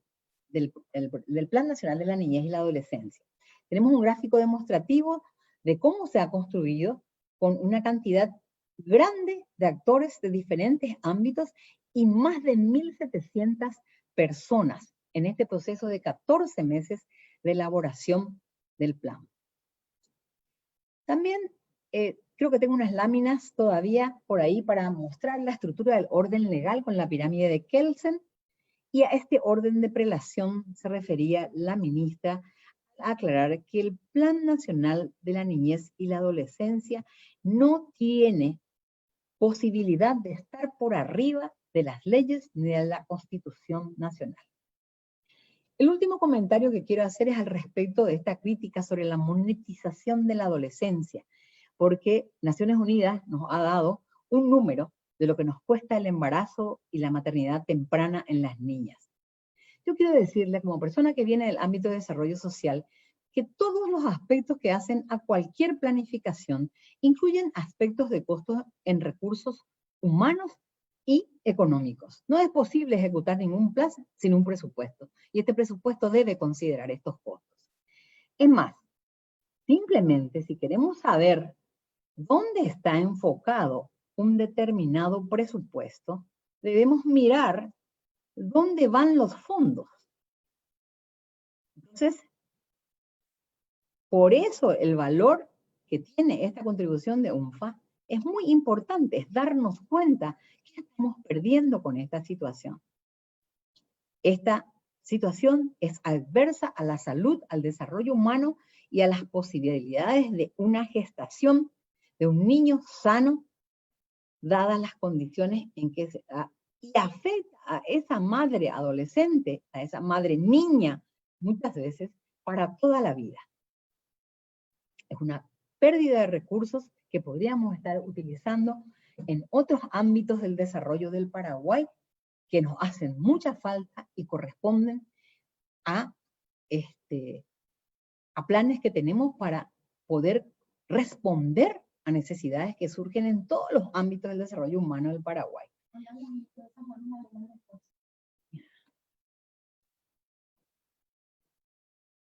B: Plan Nacional de la Niñez y la Adolescencia. Tenemos un gráfico demostrativo de cómo se ha construido con una cantidad grande de actores de diferentes ámbitos y más de 1.700 personas en este proceso de 14 meses de elaboración del plan. También creo que tengo unas láminas todavía por ahí para mostrar la estructura del orden legal con la pirámide de Kelsen, y a este orden de prelación se refería la ministra a aclarar que el Plan Nacional de la Niñez y la Adolescencia no tiene posibilidad de estar por arriba de las leyes ni de la Constitución Nacional. El último comentario que quiero hacer es al respecto de esta crítica sobre la monetización de la adolescencia, porque Naciones Unidas nos ha dado un número de lo que nos cuesta el embarazo y la maternidad temprana en las niñas. Yo quiero decirle, como persona que viene del ámbito de desarrollo social, que todos los aspectos que hacen a cualquier planificación incluyen aspectos de costos en recursos humanos y económicos. No es posible ejecutar ningún plan sin un presupuesto, y este presupuesto debe considerar estos costos. Es más, simplemente si queremos saber dónde está enfocado un determinado presupuesto, debemos mirar dónde van los fondos. Entonces, por eso el valor que tiene esta contribución de UNFA es muy importante, es darnos cuenta que estamos perdiendo con esta situación. Esta situación es adversa a la salud, al desarrollo humano y a las posibilidades de una gestación de un niño sano, dadas las condiciones en que se da, y afecta a esa madre adolescente, a esa madre niña, muchas veces, para toda la vida. Es una pérdida de recursos que podríamos estar utilizando en otros ámbitos del desarrollo del Paraguay que nos hacen mucha falta y corresponden a planes que tenemos para poder responder a necesidades que surgen en todos los ámbitos del desarrollo humano del Paraguay.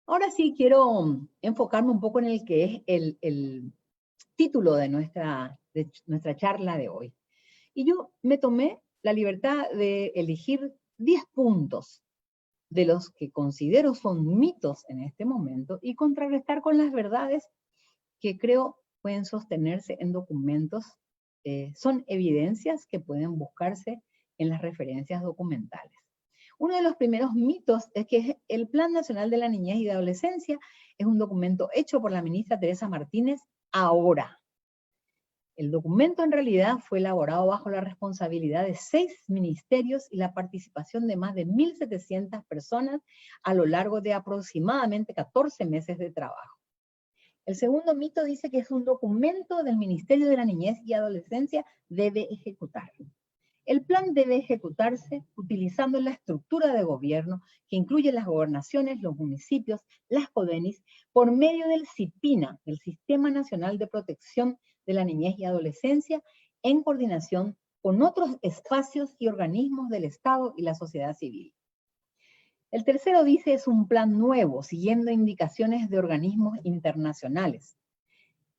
B: Ahora sí quiero enfocarme un poco en el que es el título de nuestra charla de hoy. Y yo me tomé la libertad de elegir 10 puntos de los que considero son mitos en este momento y contrarrestar con las verdades que creo pueden sostenerse en documentos. Son evidencias que pueden buscarse en las referencias documentales. Uno de los primeros mitos es que el Plan Nacional de la Niñez y de Adolescencia es un documento hecho por la ministra Teresa Martínez ahora. El documento en realidad fue elaborado bajo la responsabilidad de 6 ministerios y la participación de más de 1.700 personas a lo largo de aproximadamente 14 meses de trabajo. El segundo mito dice que es un documento del Ministerio de la Niñez y Adolescencia, debe ejecutarlo. El plan debe ejecutarse utilizando la estructura de gobierno que incluye las gobernaciones, los municipios, las CODENIS, por medio del CIPINA, el Sistema Nacional de Protección de la Niñez y Adolescencia, en coordinación con otros espacios y organismos del Estado y la sociedad civil. El tercero dice es un plan nuevo, siguiendo indicaciones de organismos internacionales.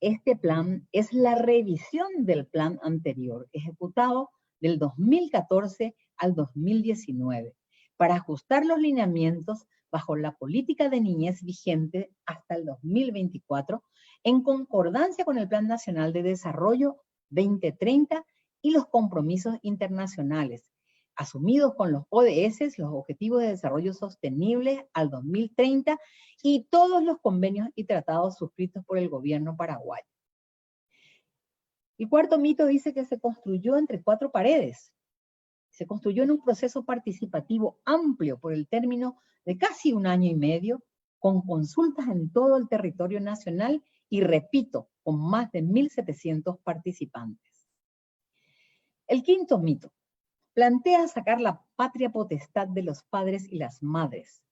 B: Este plan es la revisión del plan anterior, ejecutado del 2014 al 2019, para ajustar los lineamientos bajo la política de niñez vigente hasta el 2024, en concordancia con el Plan Nacional de Desarrollo 2030 y los compromisos internacionales, asumidos con los ODS, los Objetivos de Desarrollo Sostenible al 2030, y todos los convenios y tratados suscritos por el gobierno paraguayo. El cuarto mito dice que se construyó entre 4 paredes. Se construyó en un proceso participativo amplio por el término de casi 1 año y medio, con consultas en todo el territorio nacional y, repito, con más de 1.700 participantes. El quinto mito plantea sacar la patria potestad de los padres y las madres.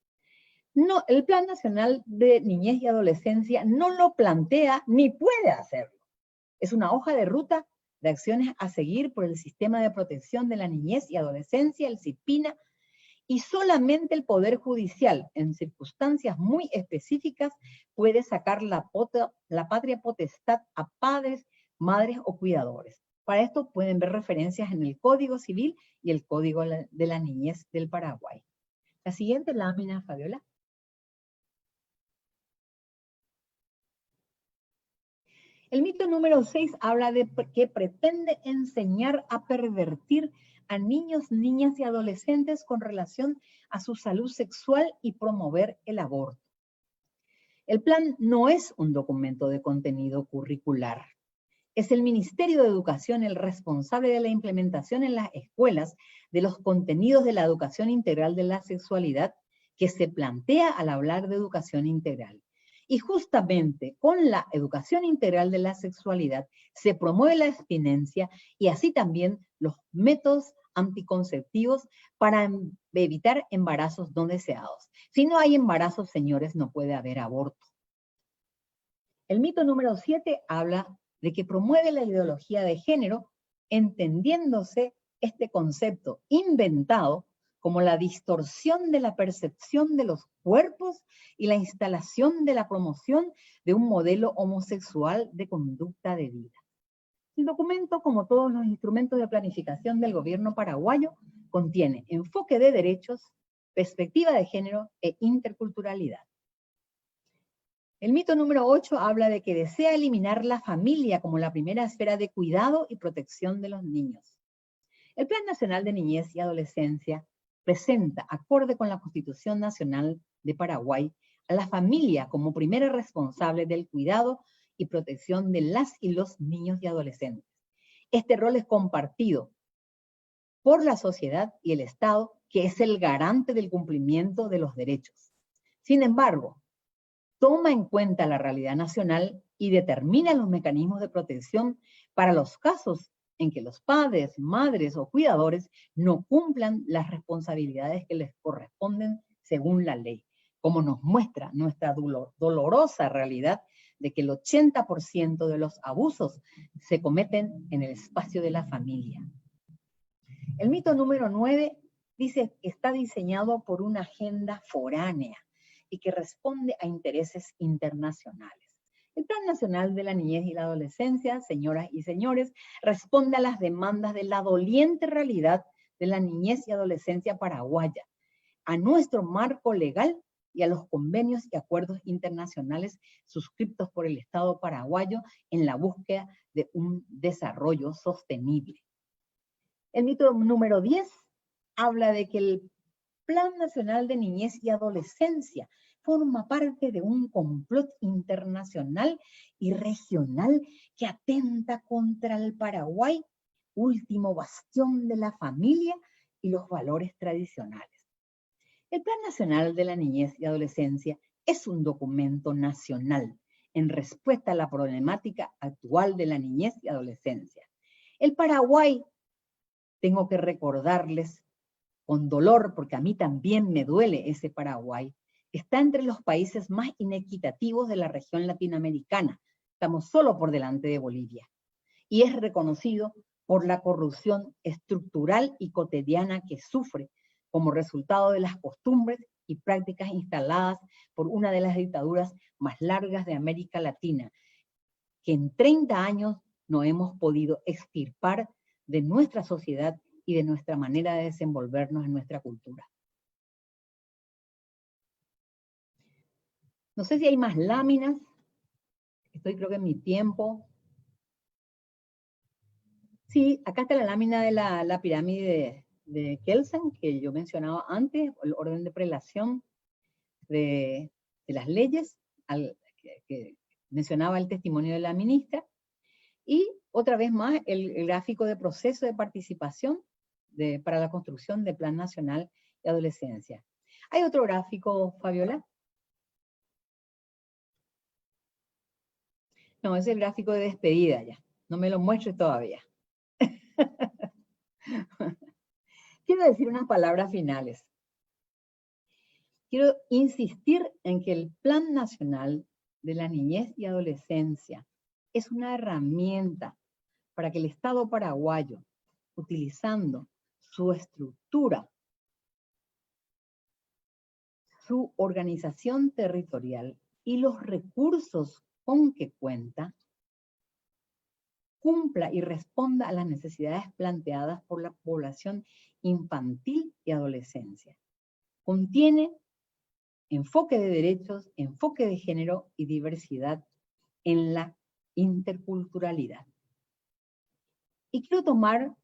B: No, el Plan Nacional de Niñez y Adolescencia no lo plantea ni puede hacerlo. Es una hoja de ruta de acciones a seguir por el Sistema de Protección de la Niñez y Adolescencia, el CIPINA, y solamente el Poder Judicial, en circunstancias muy específicas, puede sacar la patria potestad a padres, madres o cuidadores. Para esto pueden ver referencias en el Código Civil y el Código de la Niñez del Paraguay. La siguiente lámina, Fabiola. El mito número 6 habla de que pretende enseñar a pervertir a niños, niñas y adolescentes con relación a su salud sexual y promover el aborto. El plan no es un documento de contenido curricular. Es el Ministerio de Educación el responsable de la implementación en las escuelas de los contenidos de la educación integral de la sexualidad que se plantea al hablar de educación integral. Y justamente con la educación integral de la sexualidad se promueve la abstinencia y así también los métodos anticonceptivos para evitar embarazos no deseados. Si no hay embarazos, señores, no puede haber aborto. El mito número 7 habla de que promueve la ideología de género, entendiéndose este concepto inventado como la distorsión de la percepción de los cuerpos y la instalación de la promoción de un modelo homosexual de conducta de vida. El documento, como todos los instrumentos de planificación del gobierno paraguayo, contiene enfoque de derechos, perspectiva de género e interculturalidad. El mito número 8 habla de que desea eliminar la familia como la primera esfera de cuidado y protección de los niños. El Plan Nacional de Niñez y Adolescencia presenta, acorde con la Constitución Nacional de Paraguay, a la familia como primera responsable del cuidado y protección de las y los niños y adolescentes. Este rol es compartido por la sociedad y el Estado, que es el garante del cumplimiento de los derechos. Sin embargo, toma en cuenta la realidad nacional y determina los mecanismos de protección para los casos en que los padres, madres o cuidadores no cumplan las responsabilidades que les corresponden según la ley, como nos muestra nuestra dolorosa realidad de que el 80% de los abusos se cometen en el espacio de la familia. El mito número 9 dice que está diseñado por una agenda foránea y que responde a intereses internacionales. El Plan Nacional de la Niñez y la Adolescencia, señoras y señores, responde a las demandas de la doliente realidad de la niñez y adolescencia paraguaya, a nuestro marco legal y a los convenios y acuerdos internacionales suscritos por el Estado paraguayo en la búsqueda de un desarrollo sostenible. El mito número 10 habla de que el Plan Nacional de Niñez y Adolescencia forma parte de un complot internacional y regional que atenta contra el Paraguay, último bastión de la familia y los valores tradicionales. El Plan Nacional de la Niñez y Adolescencia es un documento nacional en respuesta a la problemática actual de la niñez y adolescencia. El Paraguay, tengo que recordarles con dolor, porque a mí también me duele ese Paraguay, está entre los países más inequitativos de la región latinoamericana. Estamos solo por delante de Bolivia. Y es reconocido por la corrupción estructural y cotidiana que sufre como resultado de las costumbres y prácticas instaladas por una de las dictaduras más largas de América Latina, que en 30 años no hemos podido extirpar de nuestra sociedad y de nuestra manera de desenvolvernos en nuestra cultura. No sé si hay más láminas. Estoy creo que en mi tiempo. Sí, acá está la lámina de la pirámide de Kelsen, que yo mencionaba antes, el orden de prelación de las leyes, que mencionaba el testimonio de la ministra, y otra vez más el gráfico de proceso de participación para la construcción del Plan Nacional de Adolescencia. ¿Hay otro gráfico, Fabiola? No, es el gráfico de despedida ya. No me lo muestres todavía. Quiero decir unas palabras finales. Quiero insistir en que el Plan Nacional de la Niñez y Adolescencia es una herramienta para que el Estado paraguayo, utilizando su estructura, su organización territorial y los recursos con que cuenta, cumpla y responda a las necesidades planteadas por la población infantil y adolescencia. Contiene enfoque de derechos, enfoque de género y diversidad en la interculturalidad. Y quiero tomar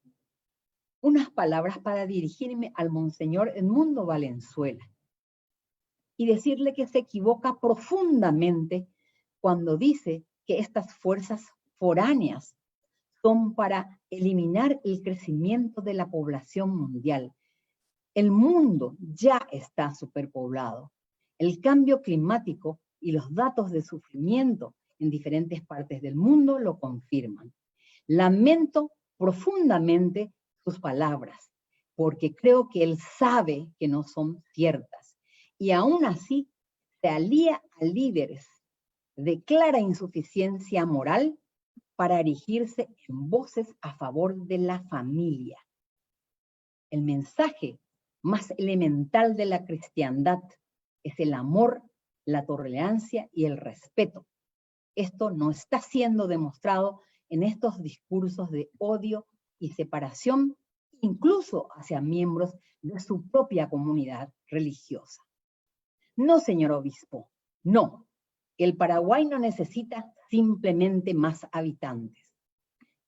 B: unas palabras para dirigirme al Monseñor Edmundo Valenzuela y decirle que se equivoca profundamente cuando dice que estas fuerzas foráneas son para eliminar el crecimiento de la población mundial. El mundo ya está superpoblado. El cambio climático y los datos de sufrimiento en diferentes partes del mundo lo confirman. Lamento profundamente sus palabras, porque creo que él sabe que no son ciertas. Y aún así se alía a líderes de clara insuficiencia moral para erigirse en voces a favor de la familia. El mensaje más elemental de la cristiandad es el amor, la tolerancia y el respeto. Esto no está siendo demostrado en estos discursos de odio y separación, incluso hacia miembros de su propia comunidad religiosa. No, señor obispo, no. El Paraguay no necesita simplemente más habitantes.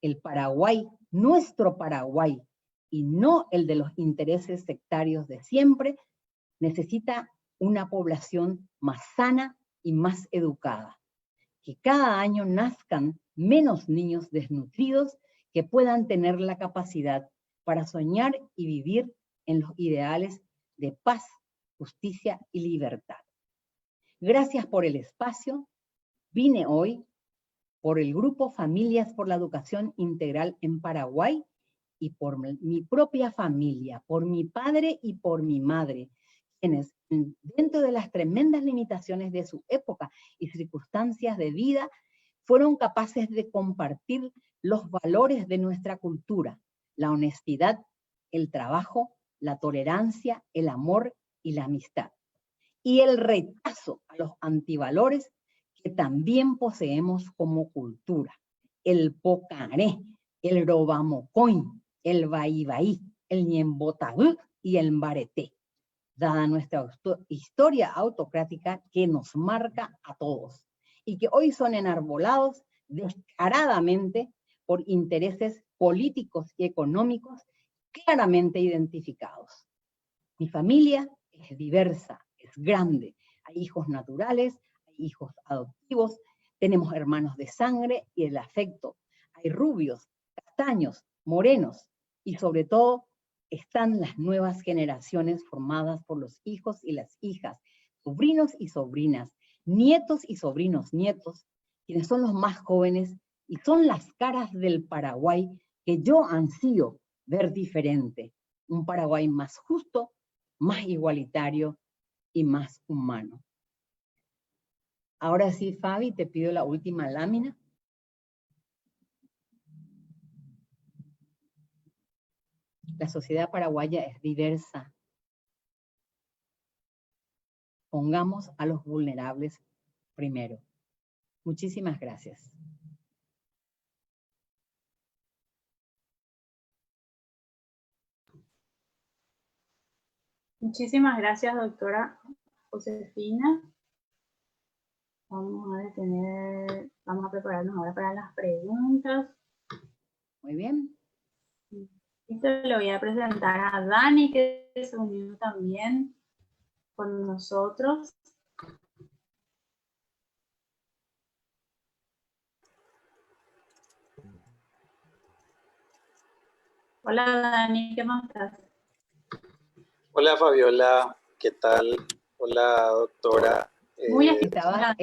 B: El Paraguay, nuestro Paraguay, y no el de los intereses sectarios de siempre, necesita una población más sana y más educada. Que cada año nazcan menos niños desnutridos que puedan tener la capacidad para soñar y vivir en los ideales de paz, justicia y libertad. Gracias por el espacio. Vine hoy por el Grupo Familias por la Educación Integral en Paraguay y por mi propia familia, por mi padre y por mi madre, quienes dentro de las tremendas limitaciones de su época y circunstancias de vida, fueron capaces de compartir los valores de nuestra cultura, la honestidad, el trabajo, la tolerancia, el amor y la amistad. Y el rechazo a los antivalores que también poseemos como cultura. El pocaré, el robamocoin, el baibaí, el ñembotagú y el mbareté, dada nuestra historia autocrática que nos marca a todos y que hoy son enarbolados descaradamente por intereses políticos y económicos claramente identificados. Mi familia es diversa, es grande, hay hijos naturales, hay hijos adoptivos, tenemos hermanos de sangre y el afecto, hay rubios, castaños, morenos y sobre todo están las nuevas generaciones formadas por los hijos y las hijas, sobrinos y sobrinas, nietos y sobrinos nietos, quienes son los más jóvenes y son las caras del Paraguay que yo ansío ver diferente, un Paraguay más justo, más igualitario y más humano. Ahora sí, Fabi, te pido la última lámina. La sociedad paraguaya es diversa. Pongamos a los vulnerables primero. Muchísimas gracias.
A: Muchísimas gracias, doctora Josefina. Vamos a prepararnos ahora para las preguntas.
B: Muy bien.
A: Esto le voy a presentar a Dani, que se unió también con nosotros. Hola Dani, ¿qué más estás?
C: Hola Fabiola, ¿qué tal? Hola doctora.
A: Muy
B: estaba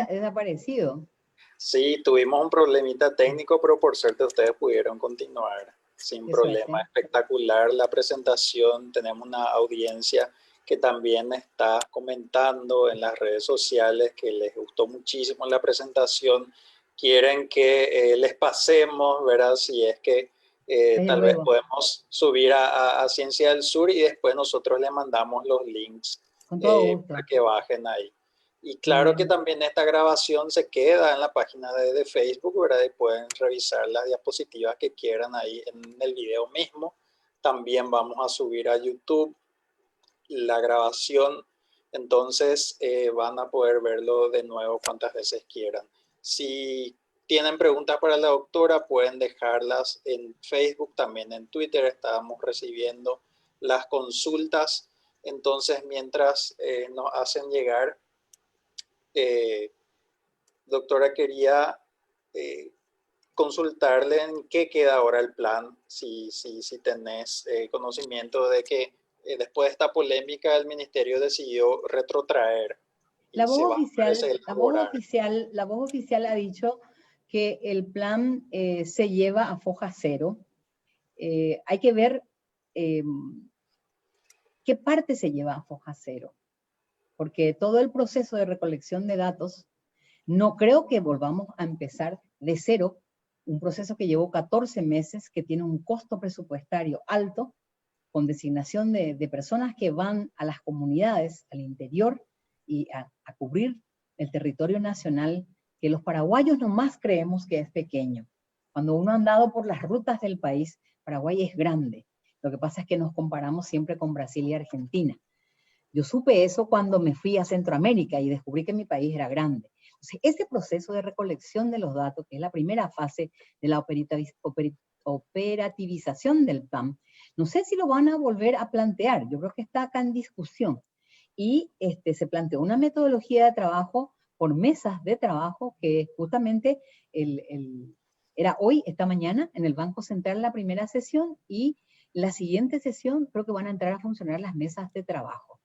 B: desaparecido.
C: Sí, tuvimos un problemita técnico, pero por suerte ustedes pudieron continuar sin problema. Espectacular la presentación, tenemos una audiencia que también está comentando en las redes sociales que les gustó muchísimo la presentación. Quieren que les pasemos, ¿verdad? Si es que tal vez podemos subir a Ciencia del Sur y después nosotros les mandamos los links para que bajen ahí. Y claro que también esta grabación se queda en la página de Facebook, ¿verdad? Y pueden revisar las diapositivas que quieran ahí en el video mismo. También vamos a subir a YouTube la grabación, entonces van a poder verlo de nuevo cuantas veces quieran. Si tienen preguntas para la doctora, pueden dejarlas en Facebook, también en Twitter. Estábamos recibiendo las consultas. Entonces, mientras nos hacen llegar, doctora, quería consultarle en qué queda ahora el plan, si tenés conocimiento de que después de esta polémica el ministerio decidió retrotraer.
B: La voz oficial ha dicho que el plan se lleva a foja cero. Hay que ver qué parte se lleva a foja cero, porque todo el proceso de recolección de datos, no creo que volvamos a empezar de cero, un proceso que llevó 14 meses, que tiene un costo presupuestario alto, con designación de personas que van a las comunidades, al interior, y a cubrir el territorio nacional, que los paraguayos nomás creemos que es pequeño. Cuando uno ha andado por las rutas del país, Paraguay es grande. Lo que pasa es que nos comparamos siempre con Brasil y Argentina. Yo supe eso cuando me fui a Centroamérica y descubrí que mi país era grande. Entonces, ese proceso de recolección de los datos, que es la primera fase de la operativización del plan, no sé si lo van a volver a plantear. Yo creo que está acá en discusión. Y se planteó una metodología de trabajo por mesas de trabajo que justamente era hoy, esta mañana, en el Banco Central la primera sesión, y la siguiente sesión creo que van a entrar a funcionar las mesas de trabajo.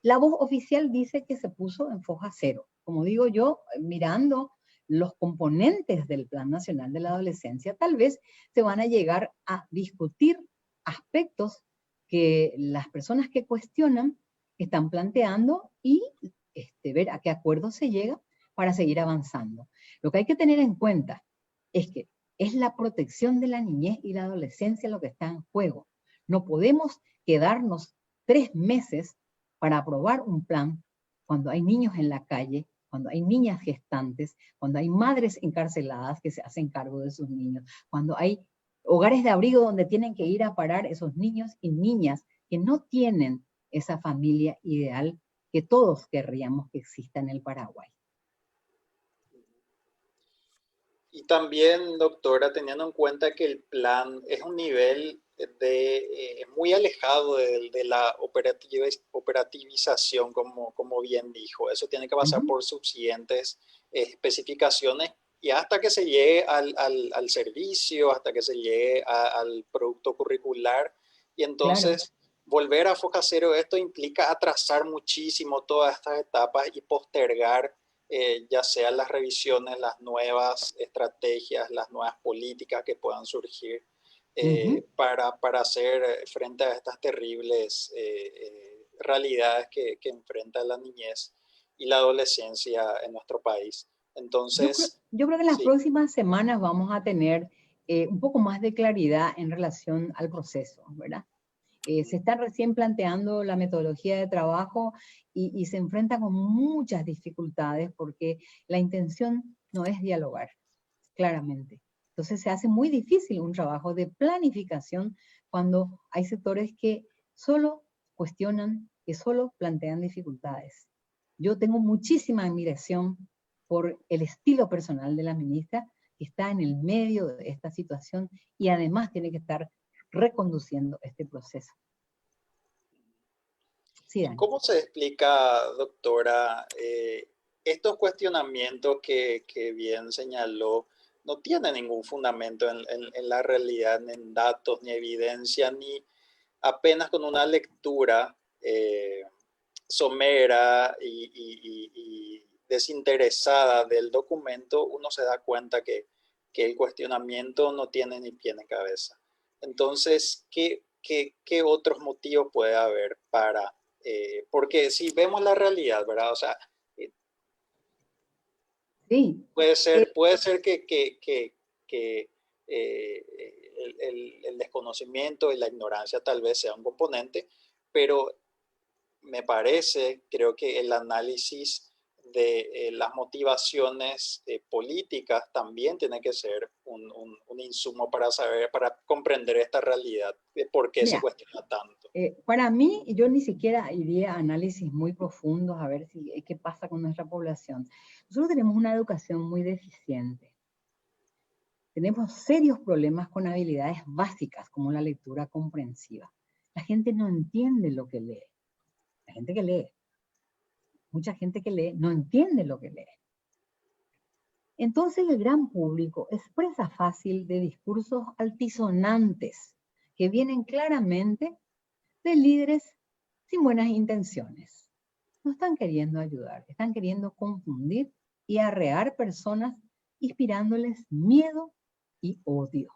B: La voz oficial dice que se puso en foja cero. Como digo yo, mirando los componentes del Plan Nacional de la Adolescencia, tal vez se van a llegar a discutir aspectos que las personas que cuestionan están planteando y ver a qué acuerdo se llega para seguir avanzando. Lo que hay que tener en cuenta es que es la protección de la niñez y la adolescencia lo que está en juego. No podemos quedarnos 3 meses para aprobar un plan cuando hay niños en la calle, cuando hay niñas gestantes, cuando hay madres encarceladas que se hacen cargo de sus niños, cuando hay hogares de abrigo donde tienen que ir a parar esos niños y niñas que no tienen esa familia ideal que todos querríamos que exista en el Paraguay.
C: Y también, doctora, teniendo en cuenta que el plan es un nivel muy alejado de la operativización, como bien dijo. Eso tiene que pasar por subsiguientes especificaciones y hasta que se llegue al servicio, hasta que se llegue al producto curricular. Y entonces, volver a foja cero, esto implica atrasar muchísimo todas estas etapas y postergar ya sea las revisiones, las estrategias, las nuevas políticas que puedan surgir para hacer frente a estas terribles realidades que enfrenta la niñez y la adolescencia en nuestro país. Entonces,
B: yo creo que en las próximas semanas vamos a tener un poco más de claridad en relación al proceso, ¿verdad? Se está recién planteando la metodología de trabajo y se enfrenta con muchas dificultades porque la intención no es dialogar, claramente. Entonces se hace muy difícil un trabajo de planificación cuando hay sectores que solo cuestionan, que solo plantean dificultades. Yo tengo muchísima admiración por el estilo personal de la ministra, que está en el medio de esta situación y además tiene que estar reconduciendo este proceso. Sí, Dani.
C: ¿Cómo se explica, doctora, estos cuestionamientos que bien señaló? No tienen ningún fundamento en la realidad, ni en datos, ni evidencia, ni apenas con una lectura somera y desinteresada del documento, uno se da cuenta que el cuestionamiento no tiene ni pie ni cabeza. Entonces, ¿qué otros motivos puede haber para...? Porque si vemos la realidad, ¿verdad? O sea,
B: sí.
C: puede ser que el desconocimiento y la ignorancia tal vez sea un componente, pero me parece, creo que el análisis de las motivaciones políticas también tiene que ser un insumo para saber, para comprender esta realidad, de por qué se cuestiona tanto.
B: Para mí, yo ni siquiera iría a análisis muy profundos a ver qué pasa con nuestra población. Nosotros tenemos una educación muy deficiente. tenemos serios problemas con habilidades básicas como la lectura comprensiva. La gente no entiende lo que lee. La gente que lee, mucha gente que lee, no entiende lo que lee. Entonces el gran público es presa fácil de discursos altisonantes que vienen claramente de líderes sin buenas intenciones. No están queriendo ayudar, están queriendo confundir y arrear personas, inspirándoles miedo y odio.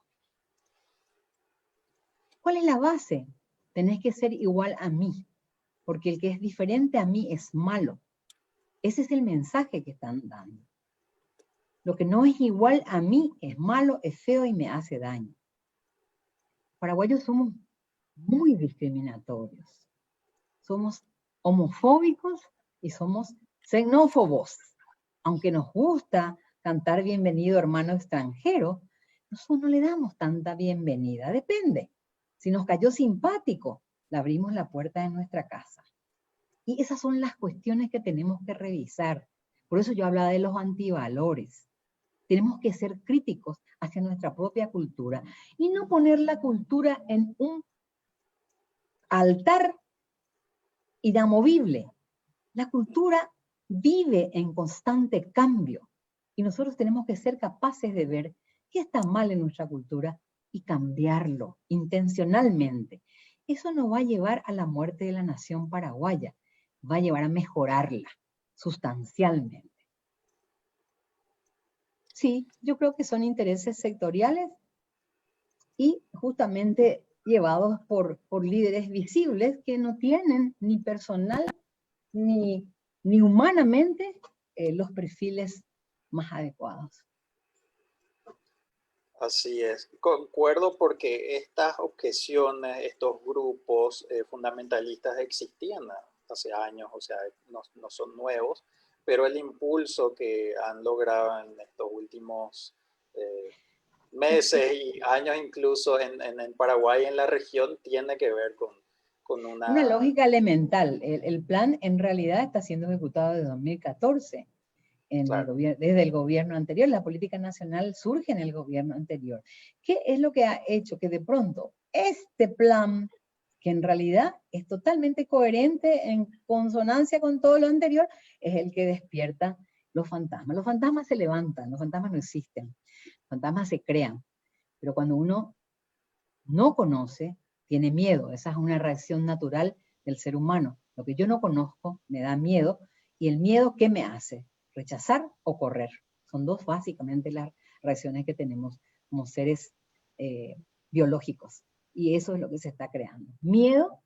B: ¿Cuál es la base? Tenés que ser igual a mí, porque el que es diferente a mí es malo. Ese es el mensaje que están dando. Lo que no es igual a mí es malo, es feo y me hace daño. Paraguayos somos muy discriminatorios. Somos homofóbicos y somos xenófobos. Aunque nos gusta cantar bienvenido hermano extranjero, nosotros no le damos tanta bienvenida. Depende. Si nos cayó simpático, le abrimos la puerta de nuestra casa. Y esas son las cuestiones que tenemos que revisar. Por eso yo hablaba de los antivalores. Tenemos que ser críticos hacia nuestra propia cultura y no poner la cultura en un altar inamovible. La cultura vive en constante cambio y nosotros tenemos que ser capaces de ver qué está mal en nuestra cultura y cambiarlo intencionalmente. Eso no va a llevar a la muerte de la nación paraguaya, va a llevar a mejorarla sustancialmente. Sí, yo creo que son intereses sectoriales y justamente llevados por líderes visibles que no tienen ni personal ni humanamente los perfiles más adecuados.
C: Así es, concuerdo porque estas objeciones, estos grupos fundamentalistas existían hace años, o sea, no son nuevos, pero el impulso que han logrado en estos últimos meses y años incluso en Paraguay, en la región, tiene que ver con
B: una lógica elemental. El plan en realidad está siendo ejecutado desde 2014.
C: Claro.
B: Desde el gobierno anterior, la política nacional surge en el gobierno anterior. ¿Qué es lo que ha hecho que de pronto este plan, que en realidad es totalmente coherente en consonancia con todo lo anterior, es el que despierta los fantasmas? Los fantasmas se levantan, los fantasmas no existen, los fantasmas se crean, pero cuando uno no conoce, tiene miedo. Esa es una reacción natural del ser humano. Lo que yo no conozco me da miedo, y el miedo, ¿qué me hace? Rechazar o correr. Son dos básicamente las reacciones que tenemos como seres biológicos. Y eso es lo que se está creando. Miedo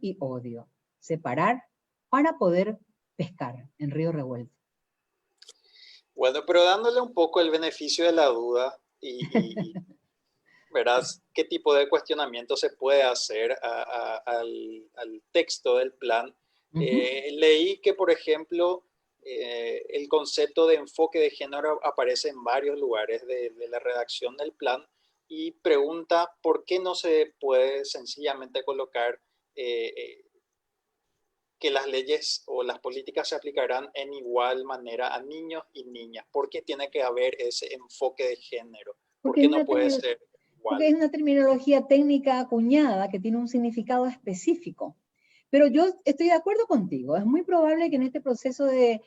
B: y odio. Separar para poder pescar en río revuelto.
C: Bueno, pero dándole un poco el beneficio de la duda y verás qué tipo de cuestionamiento se puede hacer al texto del plan. Leí que, por ejemplo, el concepto de enfoque de género aparece en varios lugares de la redacción del plan y pregunta por qué no se puede sencillamente colocar que las leyes o las políticas se aplicarán en igual manera a niños y niñas. ¿Por qué tiene que haber ese enfoque de género? ¿Por qué no puede ser igual?
B: Porque es una terminología técnica acuñada que tiene un significado específico. Pero yo estoy de acuerdo contigo. Es muy probable que en este proceso de,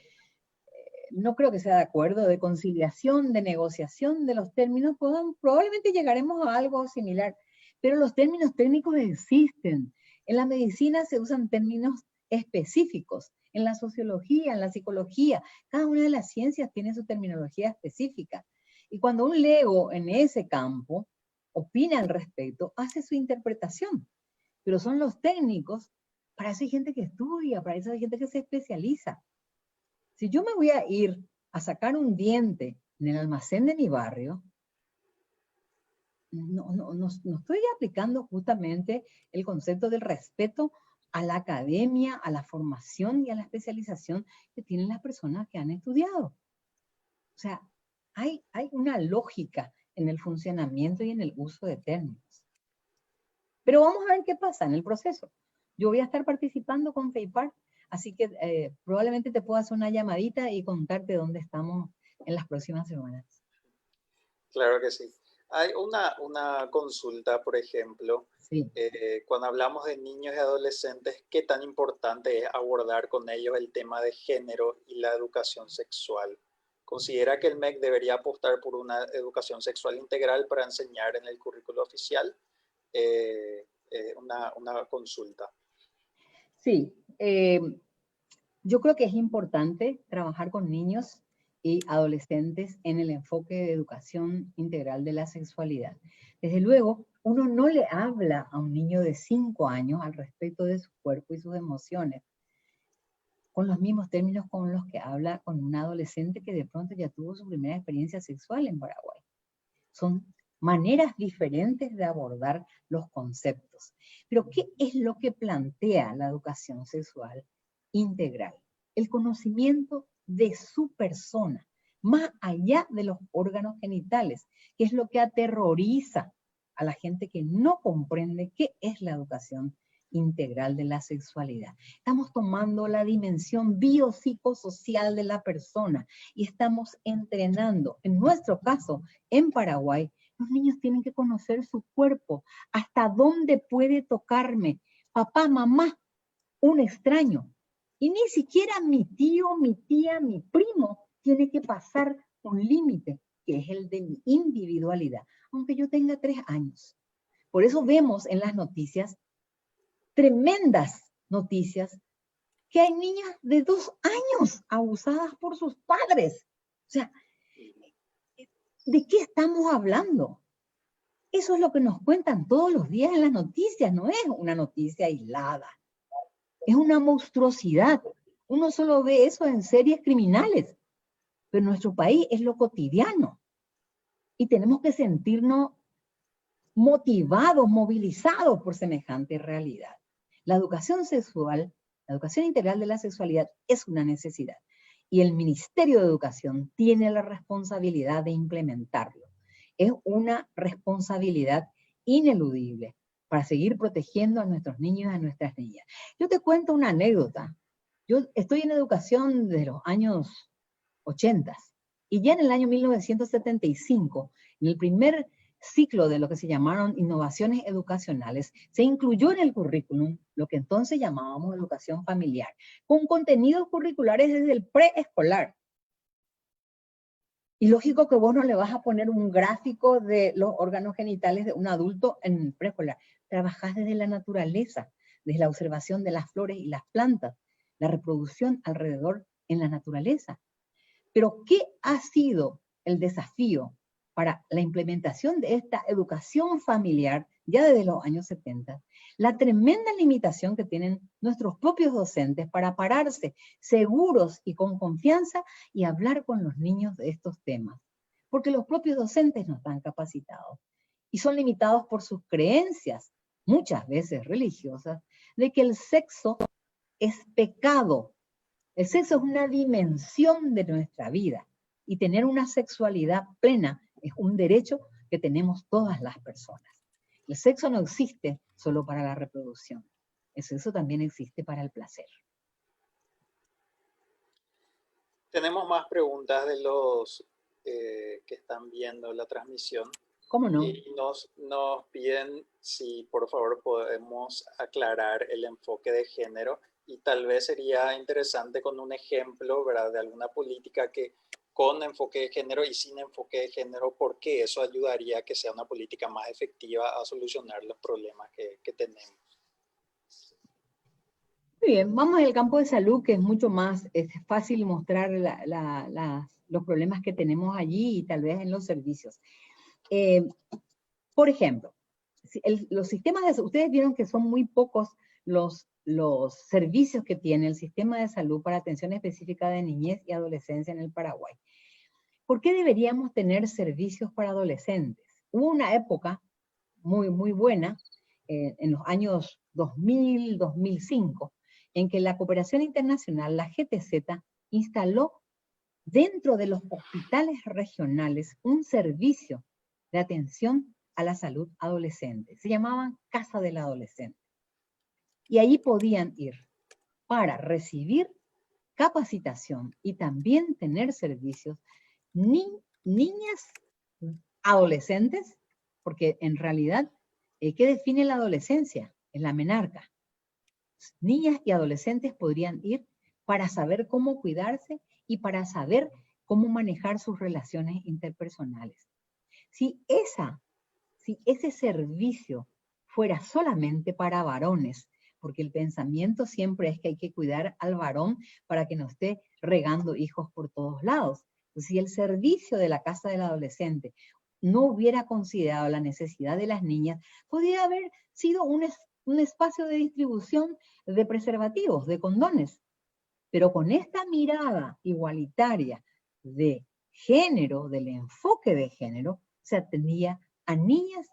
B: no creo que sea de acuerdo, de conciliación, de negociación de los términos, probablemente llegaremos a algo similar. Pero los términos técnicos existen. En la medicina se usan términos específicos. En la sociología, en la psicología, cada una de las ciencias tiene su terminología específica. Y cuando un lego en ese campo opina al respecto, hace su interpretación. Pero son los técnicos, para eso hay gente que estudia, para eso hay gente que se especializa. Si yo me voy a ir a sacar un diente en el almacén de mi barrio, no estoy aplicando justamente el concepto del respeto a la academia, a la formación y a la especialización que tienen las personas que han estudiado. O sea, hay una lógica en el funcionamiento y en el uso de términos. Pero vamos a ver qué pasa en el proceso. Yo voy a estar participando con FEIPAR, así que probablemente te puedo hacer una llamadita y contarte dónde estamos en las próximas semanas.
C: Claro que sí. Hay una consulta, por ejemplo,
B: Sí.
C: cuando hablamos de niños y adolescentes, ¿qué tan importante es abordar con ellos el tema de género y la educación sexual? ¿Considera que el MEC debería apostar por una educación sexual integral para enseñar en el currículo oficial? Una consulta.
B: Sí, yo creo que es importante trabajar con niños y adolescentes en el enfoque de educación integral de la sexualidad. Desde luego, uno no le habla a un niño de 5 años al respecto de su cuerpo y sus emociones con los mismos términos con los que habla con un adolescente que de pronto ya tuvo su primera experiencia sexual en Paraguay. Son maneras diferentes de abordar los conceptos. Pero ¿qué es lo que plantea la educación sexual integral? El conocimiento de su persona, más allá de los órganos genitales, que es lo que aterroriza a la gente que no comprende qué es la educación integral de la sexualidad. Estamos tomando la dimensión biopsicosocial de la persona y estamos entrenando, en nuestro caso, en Paraguay, los niños tienen que conocer su cuerpo, hasta dónde puede tocarme, papá, mamá, un extraño. Y ni siquiera mi tío, mi tía, mi primo tiene que pasar un límite, que es el de mi individualidad, aunque yo tenga 3 años. Por eso vemos en las noticias tremendas noticias que hay niñas de 2 años abusadas por sus padres. O sea, ¿de qué estamos hablando? Eso es lo que nos cuentan todos los días en las noticias, no es una noticia aislada. Es una monstruosidad. Uno solo ve eso en series criminales, pero en nuestro país es lo cotidiano. Y tenemos que sentirnos motivados, movilizados por semejante realidad. La educación sexual, la educación integral de la sexualidad es una necesidad. Y el Ministerio de Educación tiene la responsabilidad de implementarlo. Es una responsabilidad ineludible para seguir protegiendo a nuestros niños y a nuestras niñas. Yo te cuento una anécdota. Yo estoy en educación desde los años 80 y ya en el año 1975, en el primer ciclo de lo que se llamaron innovaciones educacionales, se incluyó en el currículum lo que entonces llamábamos educación familiar, con contenidos curriculares desde el preescolar. Y lógico que vos no le vas a poner un gráfico de los órganos genitales de un adulto en preescolar. Trabajás desde la naturaleza, desde la observación de las flores y las plantas, la reproducción alrededor en la naturaleza. Pero ¿qué ha sido el desafío para la implementación de esta educación familiar ya desde los años 70? La tremenda limitación que tienen nuestros propios docentes para pararse seguros y con confianza y hablar con los niños de estos temas. Porque los propios docentes no están capacitados y son limitados por sus creencias, muchas veces religiosas, de que el sexo es pecado. El sexo es una dimensión de nuestra vida y tener una sexualidad plena es un derecho que tenemos todas las personas. El sexo no existe solo para la reproducción. El sexo también existe para el placer.
C: Tenemos más preguntas de los que están viendo la transmisión.
B: ¿Cómo no?
C: Y nos piden si por favor podemos aclarar el enfoque de género. Y tal vez sería interesante con un ejemplo, ¿verdad?, de alguna política que con enfoque de género y sin enfoque de género, porque eso ayudaría a que sea una política más efectiva a solucionar los problemas que tenemos.
B: Muy bien, vamos al campo de salud, que es mucho más fácil mostrar los problemas que tenemos allí y tal vez en los servicios. Por ejemplo, los sistemas de salud, ustedes vieron que son muy pocos los servicios que tiene el sistema de salud para atención específica de niñez y adolescencia en el Paraguay. ¿Por qué deberíamos tener servicios para adolescentes? Hubo una época muy, muy buena, en los años 2000, 2005, en que la cooperación internacional, la GTZ, instaló dentro de los hospitales regionales un servicio de atención a la salud adolescente. Se llamaban Casa del Adolescente. Y allí podían ir para recibir capacitación y también tener servicios niñas adolescentes, porque en realidad, ¿qué define la adolescencia? Es la menarca. Niñas y adolescentes podrían ir para saber cómo cuidarse y para saber cómo manejar sus relaciones interpersonales. Si ese servicio fuera solamente para varones, porque el pensamiento siempre es que hay que cuidar al varón para que no esté regando hijos por todos lados. Si el servicio de la casa del adolescente no hubiera considerado la necesidad de las niñas, podría haber sido un espacio de distribución de preservativos, de condones. Pero con esta mirada igualitaria de género, del enfoque de género, se atendía a niñas,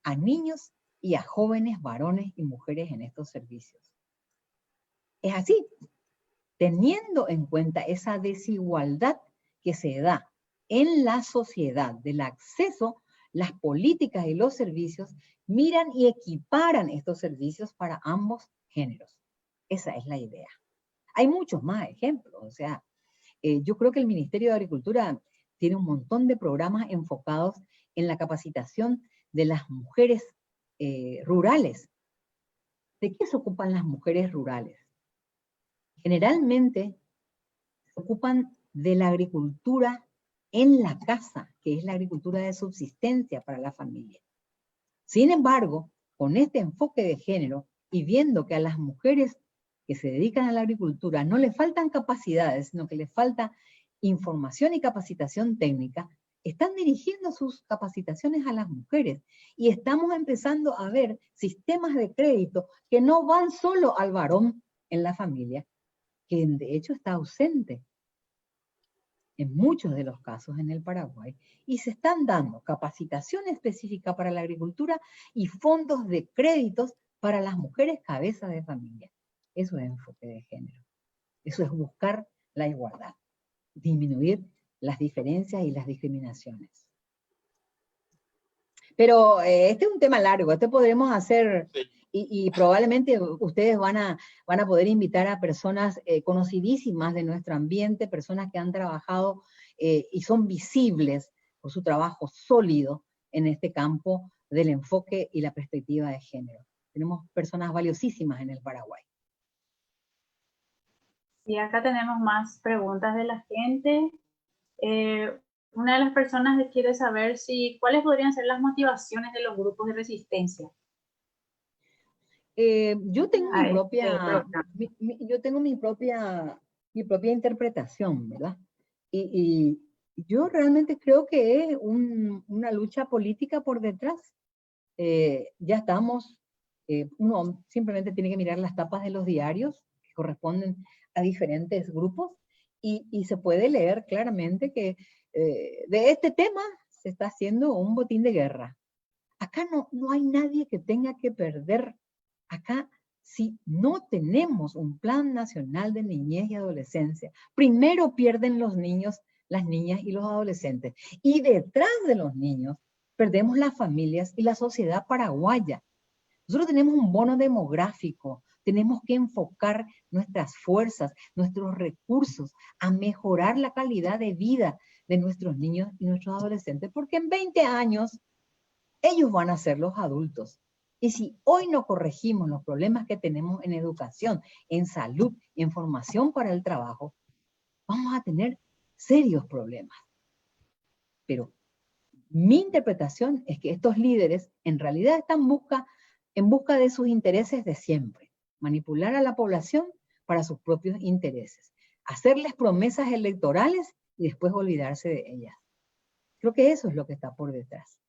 B: a niños y a jóvenes varones y mujeres en estos servicios. Es así, teniendo en cuenta esa desigualdad que se da en la sociedad del acceso, las políticas y los servicios miran y equiparan estos servicios para ambos géneros. Esa es la idea. Hay muchos más ejemplos, o sea, yo creo que el Ministerio de Agricultura tiene un montón de programas enfocados en la capacitación de las mujeres rurales. ¿De qué se ocupan las mujeres rurales? Generalmente se ocupan de la agricultura en la casa, que es la agricultura de subsistencia para la familia. Sin embargo, con este enfoque de género y viendo que a las mujeres que se dedican a la agricultura no les faltan capacidades, sino que les falta información y capacitación técnica, están dirigiendo sus capacitaciones a las mujeres y estamos empezando a ver sistemas de crédito que no van solo al varón en la familia, que de hecho está ausente en muchos de los casos en el Paraguay, y se están dando capacitación específica para la agricultura y fondos de créditos para las mujeres cabezas de familia. Eso es enfoque de género. Eso es buscar la igualdad, disminuir las diferencias y las discriminaciones. Pero este es un tema largo, este podremos hacer, y probablemente ustedes van a poder invitar a personas conocidísimas de nuestro ambiente, personas que han trabajado y son visibles por su trabajo sólido en este campo del enfoque y la perspectiva de género. Tenemos personas valiosísimas en el Paraguay.
A: Y acá tenemos más preguntas de la gente. Una de las personas quiere saber cuáles podrían ser las motivaciones de los grupos de resistencia.
B: Yo tengo mi propia interpretación, ¿verdad? Y yo realmente creo que es una lucha política por detrás. Ya estamos, uno simplemente tiene que mirar las tapas de los diarios que corresponden a diferentes grupos y se puede leer claramente que de este tema se está haciendo un botín de guerra. Acá no hay nadie que tenga que perder. Acá, si no tenemos un plan nacional de niñez y adolescencia, primero pierden los niños, las niñas y los adolescentes. Y detrás de los niños, perdemos las familias y la sociedad paraguaya. Nosotros tenemos un bono demográfico, tenemos que enfocar nuestras fuerzas, nuestros recursos a mejorar la calidad de vida de nuestros niños y nuestros adolescentes, porque en 20 años ellos van a ser los adultos. Y si hoy no corregimos los problemas que tenemos en educación, en salud, en formación para el trabajo, vamos a tener serios problemas. Pero mi interpretación es que estos líderes en realidad están en busca de sus intereses de siempre. Manipular a la población para sus propios intereses. Hacerles promesas electorales y después olvidarse de ellas. Creo que eso es lo que está por detrás.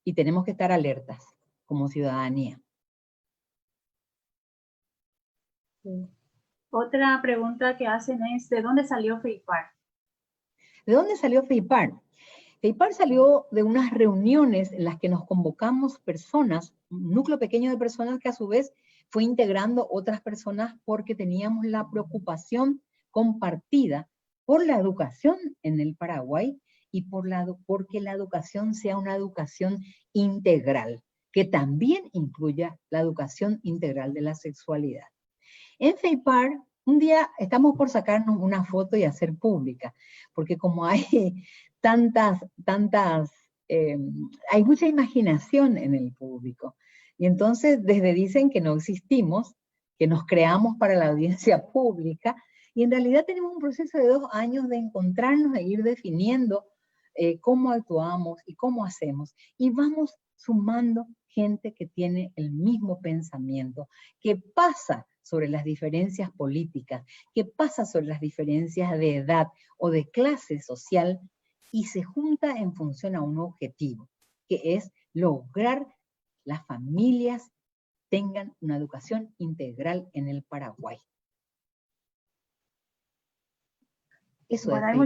B: Y tenemos que estar alertas como ciudadanía.
A: Sí. Otra pregunta que hacen es, ¿de dónde salió FEIPAR?
B: ¿De dónde salió FEIPAR? FEIPAR salió de unas reuniones en las que nos convocamos personas, un núcleo pequeño de personas que a su vez fue integrando otras personas porque teníamos la preocupación compartida por la educación en el Paraguay y porque la educación sea una educación integral, que también incluya la educación integral de la sexualidad. En FEIPAR, un día estamos por sacarnos una foto y hacer pública, porque como hay hay mucha imaginación en el público. Y entonces desde dicen que no existimos, que nos creamos para la audiencia pública, y en realidad tenemos un proceso de 2 años de encontrarnos e ir definiendo cómo actuamos y cómo hacemos. Y vamos sumando gente que tiene el mismo pensamiento, que pasa sobre las diferencias políticas, que pasa sobre las diferencias de edad o de clase social, y se junta en función a un objetivo, que es lograr las familias tengan una educación integral en el Paraguay.
A: Eso bueno, hay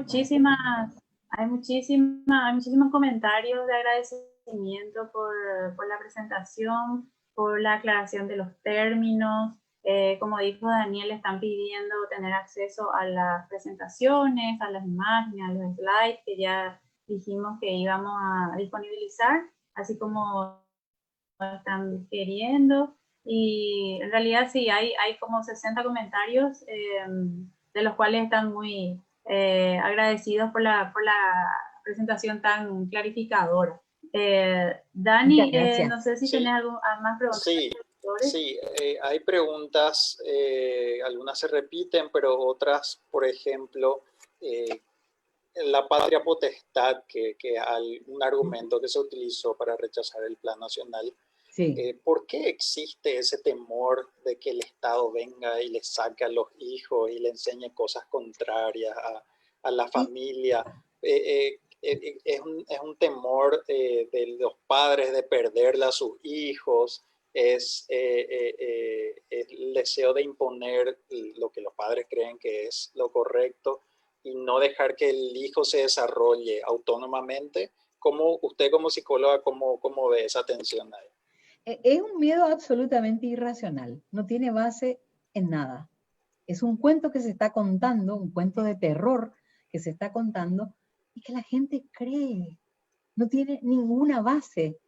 A: muchísimos comentarios de agradecimiento por la presentación, por la aclaración de los términos. Como dijo Daniel, están pidiendo tener acceso a las presentaciones, a las imágenes, a los slides que ya dijimos que íbamos a disponibilizar, así como están queriendo. Y en realidad sí, hay como 60 comentarios, de los cuales están muy agradecidos por la presentación tan clarificadora. Dani, no sé si tenés más preguntas.
C: Sí, hay preguntas, algunas se repiten, pero otras, por ejemplo, la patria potestad, que es un argumento que se utilizó para rechazar el Plan Nacional. Sí. ¿Por qué existe ese temor de que el Estado venga y le saque a los hijos y le enseñe cosas contrarias a la familia? Es un temor de los padres de perderle a sus hijos, es el deseo de imponer lo que los padres creen que es lo correcto y no dejar que el hijo se desarrolle autónomamente. ¿Cómo usted como psicóloga, cómo ve esa tensión ahí?
B: Es un miedo absolutamente irracional, no tiene base en nada. Es un cuento que se está contando, un cuento de terror que se está contando y que la gente cree. No tiene ninguna base.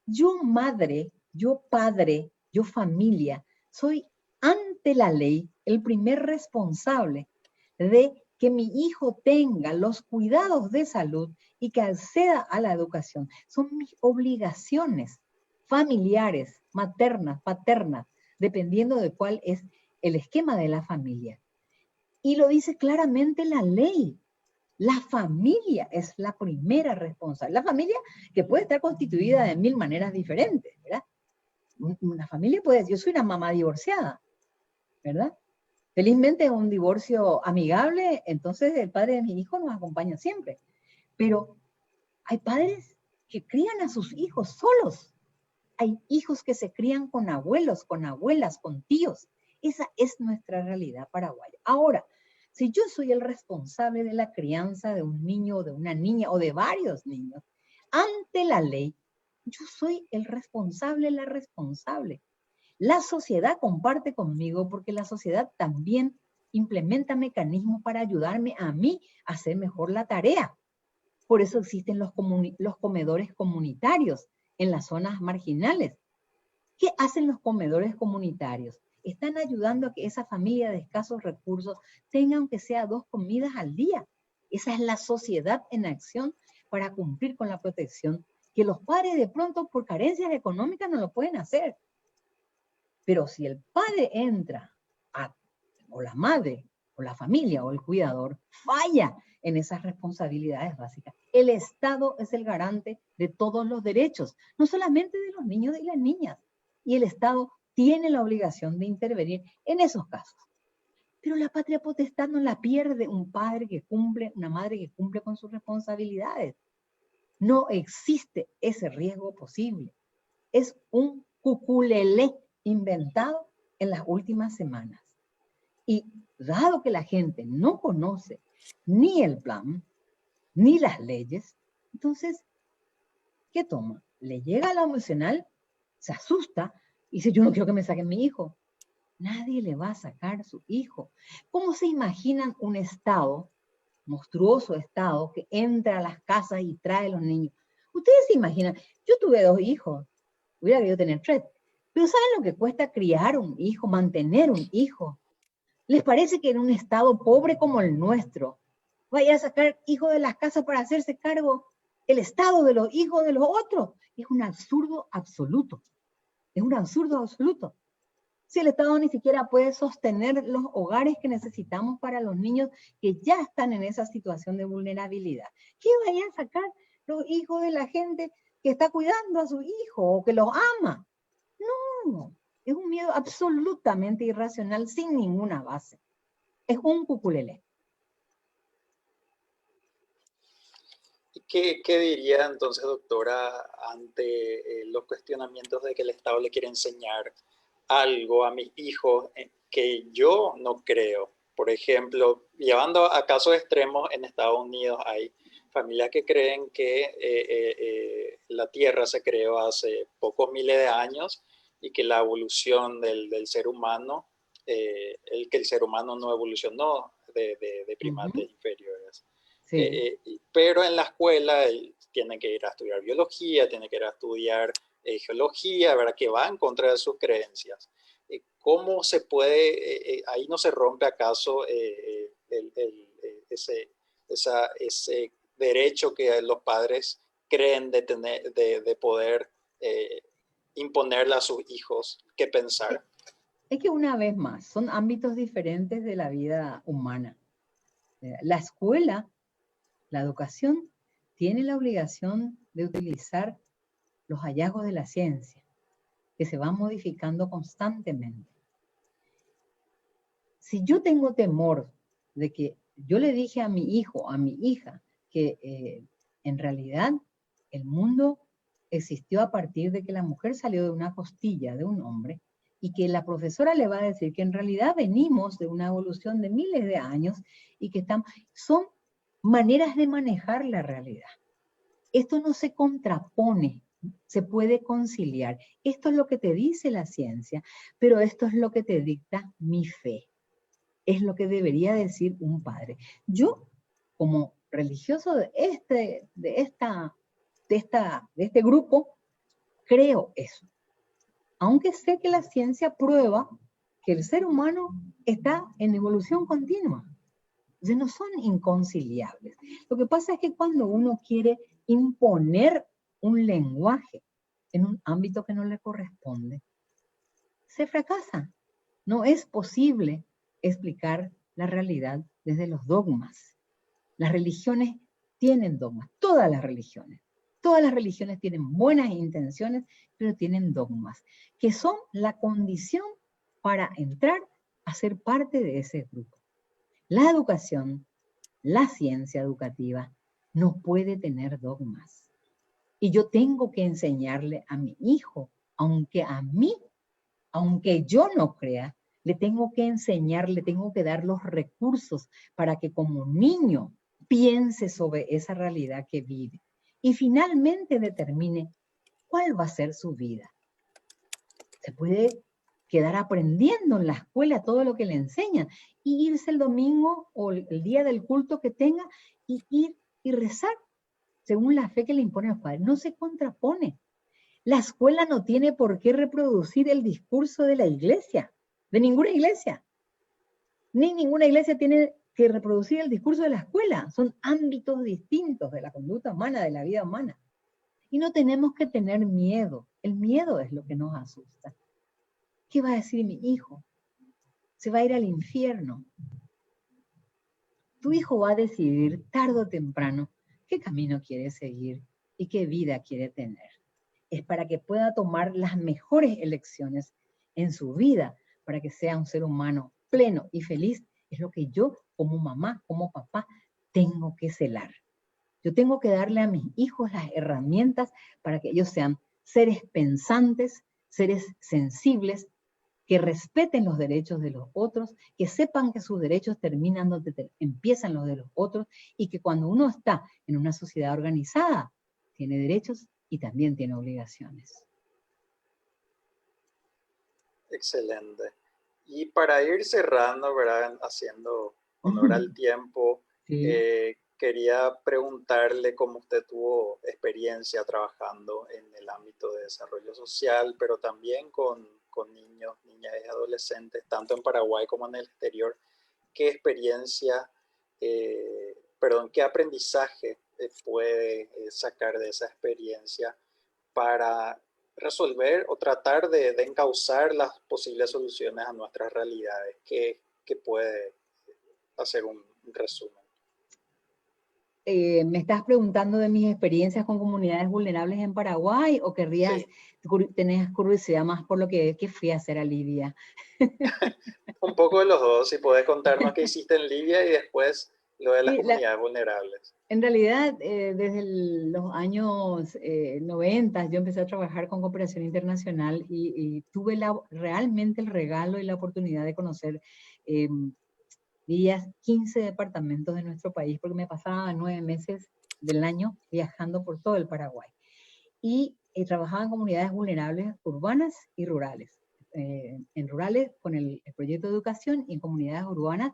B: Yo madre, yo padre, yo familia, soy ante la ley el primer responsable de que mi hijo tenga los cuidados de salud y que acceda a la educación. Son mis obligaciones familiares, maternas, paternas, dependiendo de cuál es el esquema de la familia. Y lo dice claramente la ley. La familia es la primera responsable. La familia que puede estar constituida de 1000 maneras diferentes, ¿verdad? Una familia puede, yo soy una mamá divorciada, ¿verdad? Felizmente es un divorcio amigable, entonces el padre de mi hijo nos acompaña siempre. Pero hay padres que crían a sus hijos solos. Hay hijos que se crían con abuelos, con abuelas, con tíos. Esa es nuestra realidad paraguaya. Ahora, si yo soy el responsable de la crianza de un niño o de una niña o de varios niños, ante la ley, yo soy el responsable, la responsable. La sociedad comparte conmigo porque la sociedad también implementa mecanismos para ayudarme a mí a hacer mejor la tarea. Por eso existen los comedores comunitarios en las zonas marginales. ¿Qué hacen los comedores comunitarios? Están ayudando a que esa familia de escasos recursos tenga aunque sea 2 comidas al día. Esa es la sociedad en acción para cumplir con la protección, que los padres de pronto por carencias económicas no lo pueden hacer. Pero si el padre entra, o la madre, o la familia, o el cuidador, falla en esas responsabilidades básicas. El Estado es el garante de todos los derechos, no solamente de los niños y las niñas. Y el Estado tiene la obligación de intervenir en esos casos. Pero la patria potestad no la pierde un padre que cumple, una madre que cumple con sus responsabilidades. No existe ese riesgo posible. Es un cuculelé inventado en las últimas semanas. Y dado que la gente no conoce ni el plan, ni las leyes, entonces, ¿qué toma? Le llega a lo emocional, se asusta y dice, yo no quiero que me saquen mi hijo. Nadie le va a sacar su hijo. ¿Cómo se imaginan un Estado, monstruoso Estado, que entra a las casas y trae a los niños? Ustedes se imaginan, yo tuve 2 hijos, hubiera querido tener 3, pero ¿saben lo que cuesta criar un hijo, mantener un hijo? ¿Les parece que en un Estado pobre como el nuestro, vaya a sacar hijos de las casas para hacerse cargo el Estado de los hijos de los otros. Es un absurdo absoluto. Es un absurdo absoluto. Si el Estado ni siquiera puede sostener los hogares que necesitamos para los niños que ya están en esa situación de vulnerabilidad, ¿qué vaya a sacar los hijos de la gente que está cuidando a su hijo o que los ama? No, es un miedo absolutamente irracional sin ninguna base. Es un cuculelé.
C: ¿Qué diría entonces, doctora, ante los cuestionamientos de que el Estado le quiere enseñar algo a mis hijos que yo no creo? Por ejemplo, llevando a casos extremos, en Estados Unidos hay familias que creen que la Tierra se creó hace pocos miles de años y que la evolución del ser humano, que el ser humano no evolucionó de primates inferiores. Sí. Pero en la escuela tienen que ir a estudiar biología, tienen que ir a estudiar geología, ¿verdad? Que va en contra de sus creencias. ¿Cómo se puede, ahí no se rompe acaso ese derecho que los padres creen de tener, de poder imponerle a sus hijos qué pensar?
B: Es que una vez más, son ámbitos diferentes de la vida humana. La escuela, la educación, tiene la obligación de utilizar los hallazgos de la ciencia, que se van modificando constantemente. Si yo tengo temor de que yo le dije a mi hijo, a mi hija, que en realidad el mundo existió a partir de que la mujer salió de una costilla de un hombre, y que la profesora le va a decir que en realidad venimos de una evolución de miles de años y que son maneras de manejar la realidad. Esto no se contrapone, se puede conciliar. Esto es lo que te dice la ciencia, pero esto es lo que te dicta mi fe. Es lo que debería decir un padre. Yo, como religioso de este grupo, creo eso. Aunque sé que la ciencia prueba que el ser humano está en evolución continua. Entonces no son inconciliables. Lo que pasa es que cuando uno quiere imponer un lenguaje en un ámbito que no le corresponde, se fracasa. No es posible explicar la realidad desde los dogmas. Las religiones tienen dogmas, todas las religiones. Todas las religiones tienen buenas intenciones, pero tienen dogmas, que son la condición para entrar a ser parte de ese grupo. La educación, la ciencia educativa, no puede tener dogmas. Y yo tengo que enseñarle a mi hijo, aunque yo no crea, le tengo que enseñar, le tengo que dar los recursos para que como niño piense sobre esa realidad que vive y finalmente determine cuál va a ser su vida. Se puede quedar aprendiendo en la escuela todo lo que le enseñan y irse el domingo o el día del culto que tenga y ir y rezar según la fe que le impone a los padres. No se contrapone. La escuela no tiene por qué reproducir el discurso de la iglesia, de ninguna iglesia. Ni ninguna iglesia tiene que reproducir el discurso de la escuela. Son ámbitos distintos de la conducta humana, de la vida humana. Y no tenemos que tener miedo. El miedo es lo que nos asusta. ¿Qué va a decir mi hijo? Se va a ir al infierno. Tu hijo va a decidir tarde o temprano qué camino quiere seguir y qué vida quiere tener. Es para que pueda tomar las mejores elecciones en su vida, para que sea un ser humano pleno y feliz. Es lo que yo, como mamá, como papá, tengo que celar. Yo tengo que darle a mis hijos las herramientas para que ellos sean seres pensantes, seres sensibles, que respeten los derechos de los otros, que sepan que sus derechos terminan donde empiezan los de los otros, y que cuando uno está en una sociedad organizada, tiene derechos y también tiene obligaciones.
C: Excelente. Y para ir cerrando, ¿verdad? Haciendo honor al tiempo, sí. Quería preguntarle cómo usted tuvo experiencia trabajando en el ámbito de desarrollo social, pero también con niños, niñas y adolescentes, tanto en Paraguay como en el exterior. ¿Qué experiencia perdón, qué aprendizaje puede sacar de esa experiencia para resolver o tratar de encauzar las posibles soluciones a nuestras realidades? ¿Qué puede hacer un resumen?
B: ¿Me estás preguntando de mis experiencias con comunidades vulnerables en Paraguay o querrías, sí, tenés curiosidad más por lo que fui a hacer a Libia?
C: Un poco de los dos, si podés contarnos qué hiciste en Libia y después lo de las comunidades vulnerables.
B: En realidad, desde los años 90 yo empecé a trabajar con cooperación internacional y tuve realmente el regalo y la oportunidad de conocer 15 departamentos de nuestro país, porque me pasaba 9 meses del año viajando por todo el Paraguay. Y trabajaba en comunidades vulnerables urbanas y rurales. En rurales con el proyecto de educación y en comunidades urbanas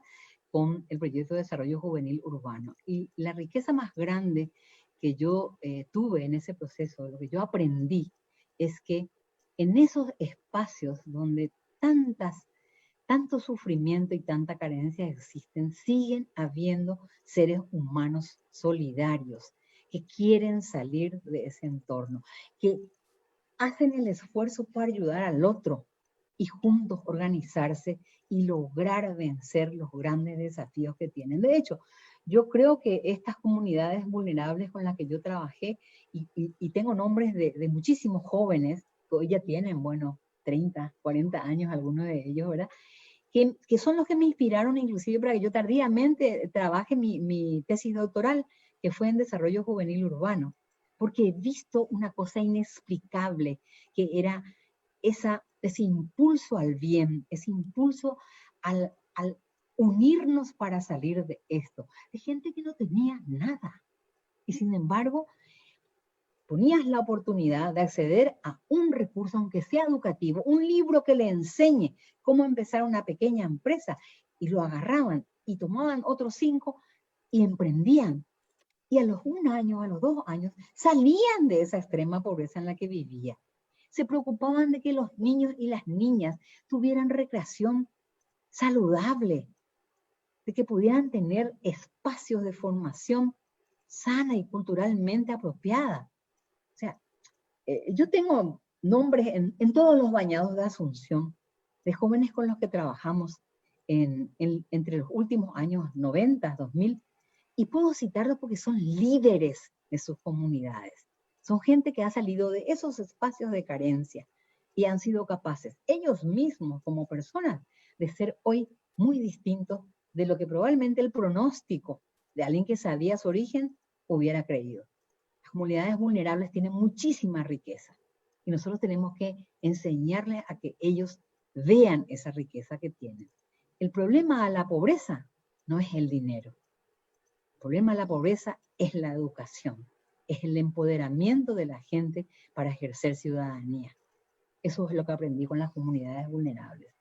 B: con el proyecto de desarrollo juvenil urbano. Y la riqueza más grande que yo tuve en ese proceso, lo que yo aprendí, es que en esos espacios donde tanto sufrimiento y tanta carencia existen, siguen habiendo seres humanos solidarios que quieren salir de ese entorno, que hacen el esfuerzo para ayudar al otro y juntos organizarse y lograr vencer los grandes desafíos que tienen. De hecho, yo creo que estas comunidades vulnerables con las que yo trabajé, y tengo nombres de muchísimos jóvenes que hoy ya tienen, bueno, 30, 40 años, algunos de ellos, ¿verdad? Que son los que me inspiraron inclusive para que yo tardíamente trabaje mi tesis doctoral, que fue en desarrollo juvenil urbano, porque he visto una cosa inexplicable, que era ese impulso al bien, ese impulso al unirnos para salir de esto, de gente que no tenía nada, y sin embargo ponías la oportunidad de acceder a un recurso, aunque sea educativo, un libro que le enseñe cómo empezar una pequeña empresa, y lo agarraban y tomaban otros 5 y emprendían. Y a los 1 año, a los 2 años, salían de esa extrema pobreza en la que vivía. Se preocupaban de que los niños y las niñas tuvieran recreación saludable, de que pudieran tener espacios de formación sana y culturalmente apropiada. O sea, yo tengo nombres en todos los bañados de Asunción, de jóvenes con los que trabajamos entre los últimos años 90, 2000, y puedo citarlos porque son líderes de sus comunidades. Son gente que ha salido de esos espacios de carencia y han sido capaces, ellos mismos como personas, de ser hoy muy distintos de lo que probablemente el pronóstico de alguien que sabía su origen hubiera creído. Las comunidades vulnerables tienen muchísima riqueza y nosotros tenemos que enseñarles a que ellos vean esa riqueza que tienen. El problema de la pobreza no es el dinero. El problema de la pobreza es la educación, es el empoderamiento de la gente para ejercer ciudadanía. Eso es lo que aprendí con las comunidades vulnerables.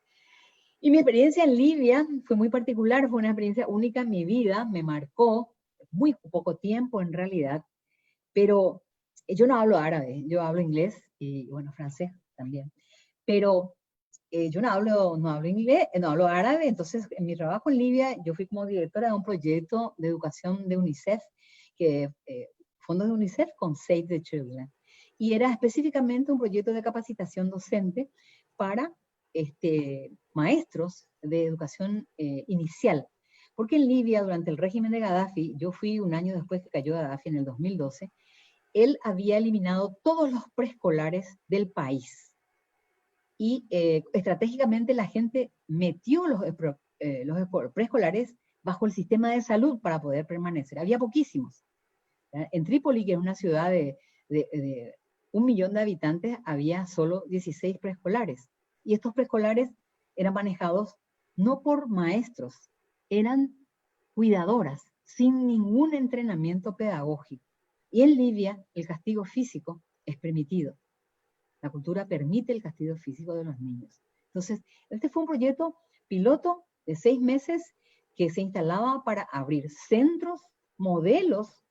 B: Y mi experiencia en Libia fue muy particular, fue una experiencia única en mi vida, me marcó muy poco tiempo en realidad, pero yo no hablo árabe, yo hablo inglés y bueno, francés también, pero yo no hablo inglés, no hablo árabe. Entonces en mi trabajo en Libia yo fui como directora de un proyecto de educación de UNICEF, fondos de UNICEF con Save the Children, y era específicamente un proyecto de capacitación docente para maestros de educación inicial, porque en Libia durante el régimen de Gaddafi, yo fui 1 año después que cayó Gaddafi en el 2012, él había eliminado todos los preescolares del país. Y estratégicamente la gente metió los preescolares bajo el sistema de salud para poder permanecer. Había poquísimos. En Trípoli, que es una ciudad de 1 millón de habitantes, había solo 16 preescolares. Y estos preescolares eran manejados no por maestros, eran cuidadoras, sin ningún entrenamiento pedagógico. Y en Libia el castigo físico es permitido. La cultura permite el castigo físico de los niños. Entonces, este fue un proyecto piloto de 6 meses que se instalaba para abrir centros, modelos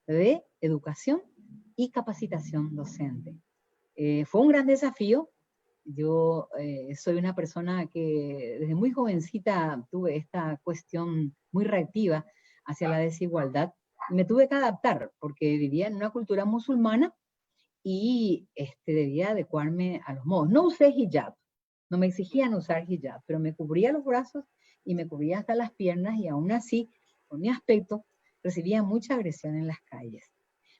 B: de educación y capacitación docente. Fue un gran desafío. Yo soy una persona que desde muy jovencita tuve esta cuestión muy reactiva hacia la desigualdad. Me tuve que adaptar porque vivía en una cultura musulmana y debía adecuarme a los modos. No usé hijab, no me exigían usar hijab, pero me cubría los brazos y me cubría hasta las piernas y aún así, con mi aspecto, recibía mucha agresión en las calles.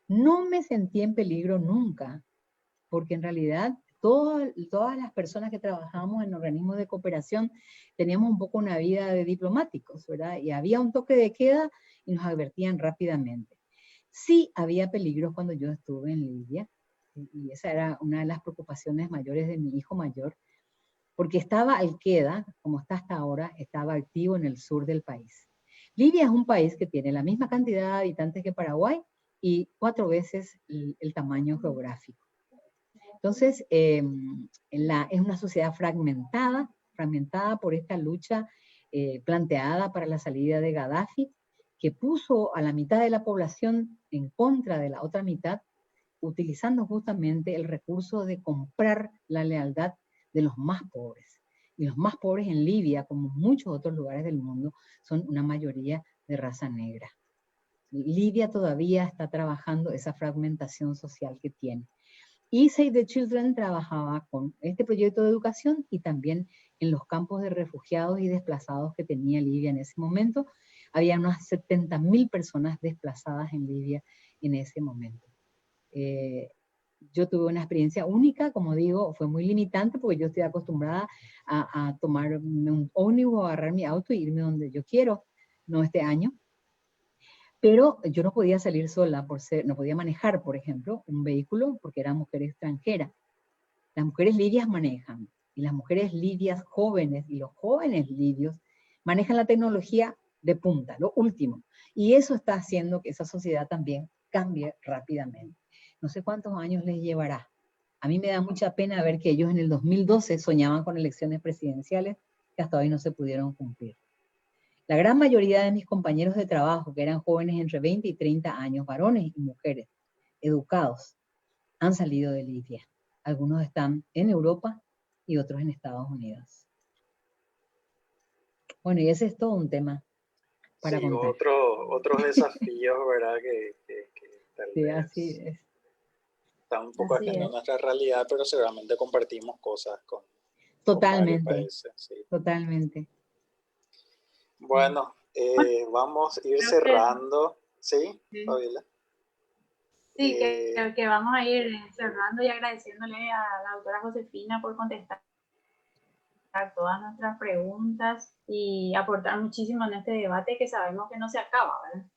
B: No me sentí en peligro nunca, porque en realidad todas las personas que trabajábamos en organismos de cooperación teníamos un poco una vida de diplomáticos, ¿verdad? Y había un toque de queda y nos advertían rápidamente. Sí había peligros cuando yo estuve en Libia, y esa era una de las preocupaciones mayores de mi hijo mayor, porque estaba Al-Qaeda, como está hasta ahora, estaba activo en el sur del país. Libia es un país que tiene la misma cantidad de habitantes que Paraguay y 4 veces el tamaño geográfico. Entonces, es una sociedad fragmentada por esta lucha planteada para la salida de Gaddafi, que puso a la mitad de la población en contra de la otra mitad, utilizando justamente el recurso de comprar la lealtad de los más pobres. Y los más pobres en Libia, como en muchos otros lugares del mundo, son una mayoría de raza negra. Libia todavía está trabajando esa fragmentación social que tiene. Y Save the Children trabajaba con este proyecto de educación y también en los campos de refugiados y desplazados que tenía Libia en ese momento. Había unas 70.000 personas desplazadas en Libia en ese momento. Yo tuve una experiencia única, como digo, fue muy limitante porque yo estoy acostumbrada a tomar un ómnibus, agarrar mi auto e irme donde yo quiero, no este año. Pero yo no podía salir sola, no podía manejar, por ejemplo, un vehículo porque era mujer extranjera. Las mujeres libias manejan, y las mujeres libias jóvenes y los jóvenes libios manejan la tecnología de punta, lo último. Y eso está haciendo que esa sociedad también cambie rápidamente. No sé cuántos años les llevará. A mí me da mucha pena ver que ellos en el 2012 soñaban con elecciones presidenciales que hasta hoy no se pudieron cumplir. La gran mayoría de mis compañeros de trabajo, que eran jóvenes entre 20 y 30 años, varones y mujeres, educados, han salido de Libia. Algunos están en Europa y otros en Estados Unidos. Bueno, y ese es todo un tema para contar.
C: Otros desafíos, ¿verdad? Que tal
B: sí,
C: vez
B: así es.
C: están un poco ajenos a nuestra realidad, pero seguramente compartimos cosas con varios países. Sí.
B: Totalmente.
C: Bueno, vamos a ir cerrando. ¿Sí, Fabiola?
A: Sí, que vamos a ir cerrando y agradeciéndole a la doctora Josefina por contestar todas nuestras preguntas y aportar muchísimo en este debate que sabemos que no se acaba, ¿verdad?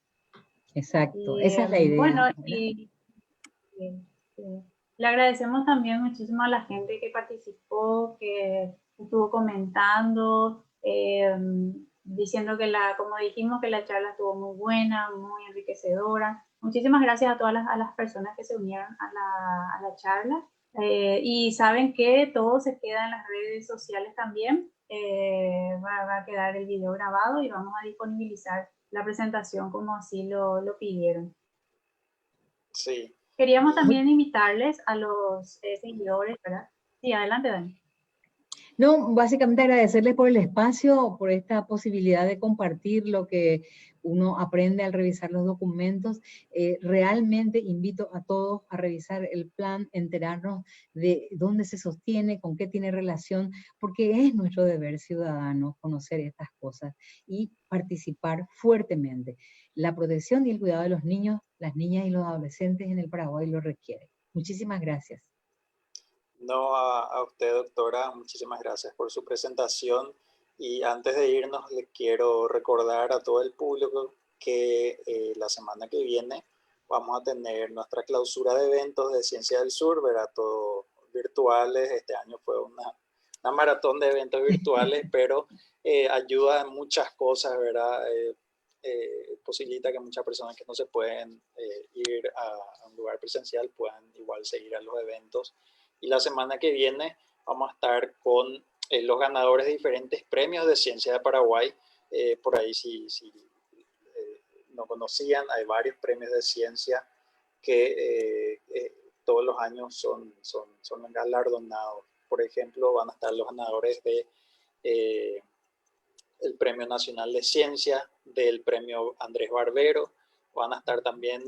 B: Exacto, esa es la idea.
A: Bueno, le agradecemos también muchísimo a la gente que participó, que estuvo comentando, diciendo que como dijimos, que la charla estuvo muy buena, muy enriquecedora. Muchísimas gracias a todas las personas que se unieron a la charla. Y saben que todo se queda en las redes sociales también. Va a quedar el video grabado y vamos a disponibilizar la presentación como así lo pidieron.
C: Sí.
A: Queríamos también invitarles a los seguidores, ¿verdad? Sí, adelante, Dani.
B: No, básicamente agradecerles por el espacio, por esta posibilidad de compartir lo que uno aprende al revisar los documentos. Realmente invito a todos a revisar el plan, enterarnos de dónde se sostiene, con qué tiene relación, porque es nuestro deber ciudadano conocer estas cosas y participar fuertemente. La protección y el cuidado de los niños, las niñas y los adolescentes en el Paraguay lo requiere. Muchísimas gracias.
C: No, a usted, doctora, muchísimas gracias por su presentación. Y antes de irnos, les quiero recordar a todo el público que la semana que viene vamos a tener nuestra clausura de eventos de Ciencia del Sur, ¿verdad? Todo virtuales. Este año fue una maratón de eventos virtuales, pero ayuda en muchas cosas, ¿verdad? Posibilita que muchas personas que no se pueden ir a un lugar presencial puedan igual seguir a los eventos. Y la semana que viene vamos a estar con los ganadores de diferentes premios de ciencia de Paraguay. Por ahí, si no conocían, hay varios premios de ciencia que todos los años son galardonados. Por ejemplo, van a estar los ganadores de el Premio Nacional de Ciencia, del premio Andrés Barbero. Van a estar también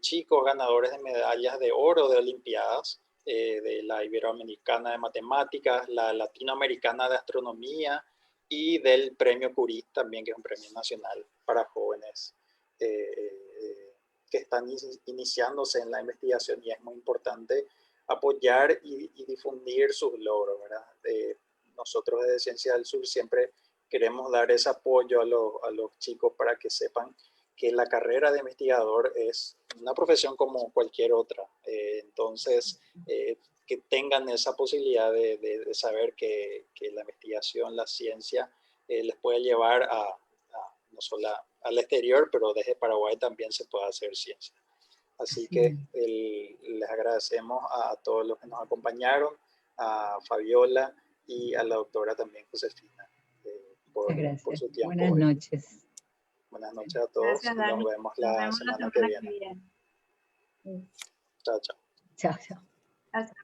C: chicos ganadores de medallas de oro de Olimpiadas, de la Iberoamericana de Matemáticas, la Latinoamericana de Astronomía y del premio Curie también, que es un premio nacional para jóvenes que están iniciándose en la investigación, y es muy importante apoyar y difundir sus logros, ¿verdad? Nosotros desde Ciencia del Sur siempre queremos dar ese apoyo a los chicos para que sepan que la carrera de investigador es una profesión como cualquier otra. Entonces, que tengan esa posibilidad de saber que la investigación, la ciencia, les puede llevar no solo al exterior, pero desde Paraguay también se puede hacer ciencia. Así que les agradecemos a todos los que nos acompañaron, a Fabiola y a la doctora también Josefina por su tiempo.
B: Buenas noches.
C: Buenas noches a todos.
A: Gracias,
C: Y
A: Dani.
C: nos vemos la semana que viene. Chao, chao.
B: Chao, chao.
A: Hasta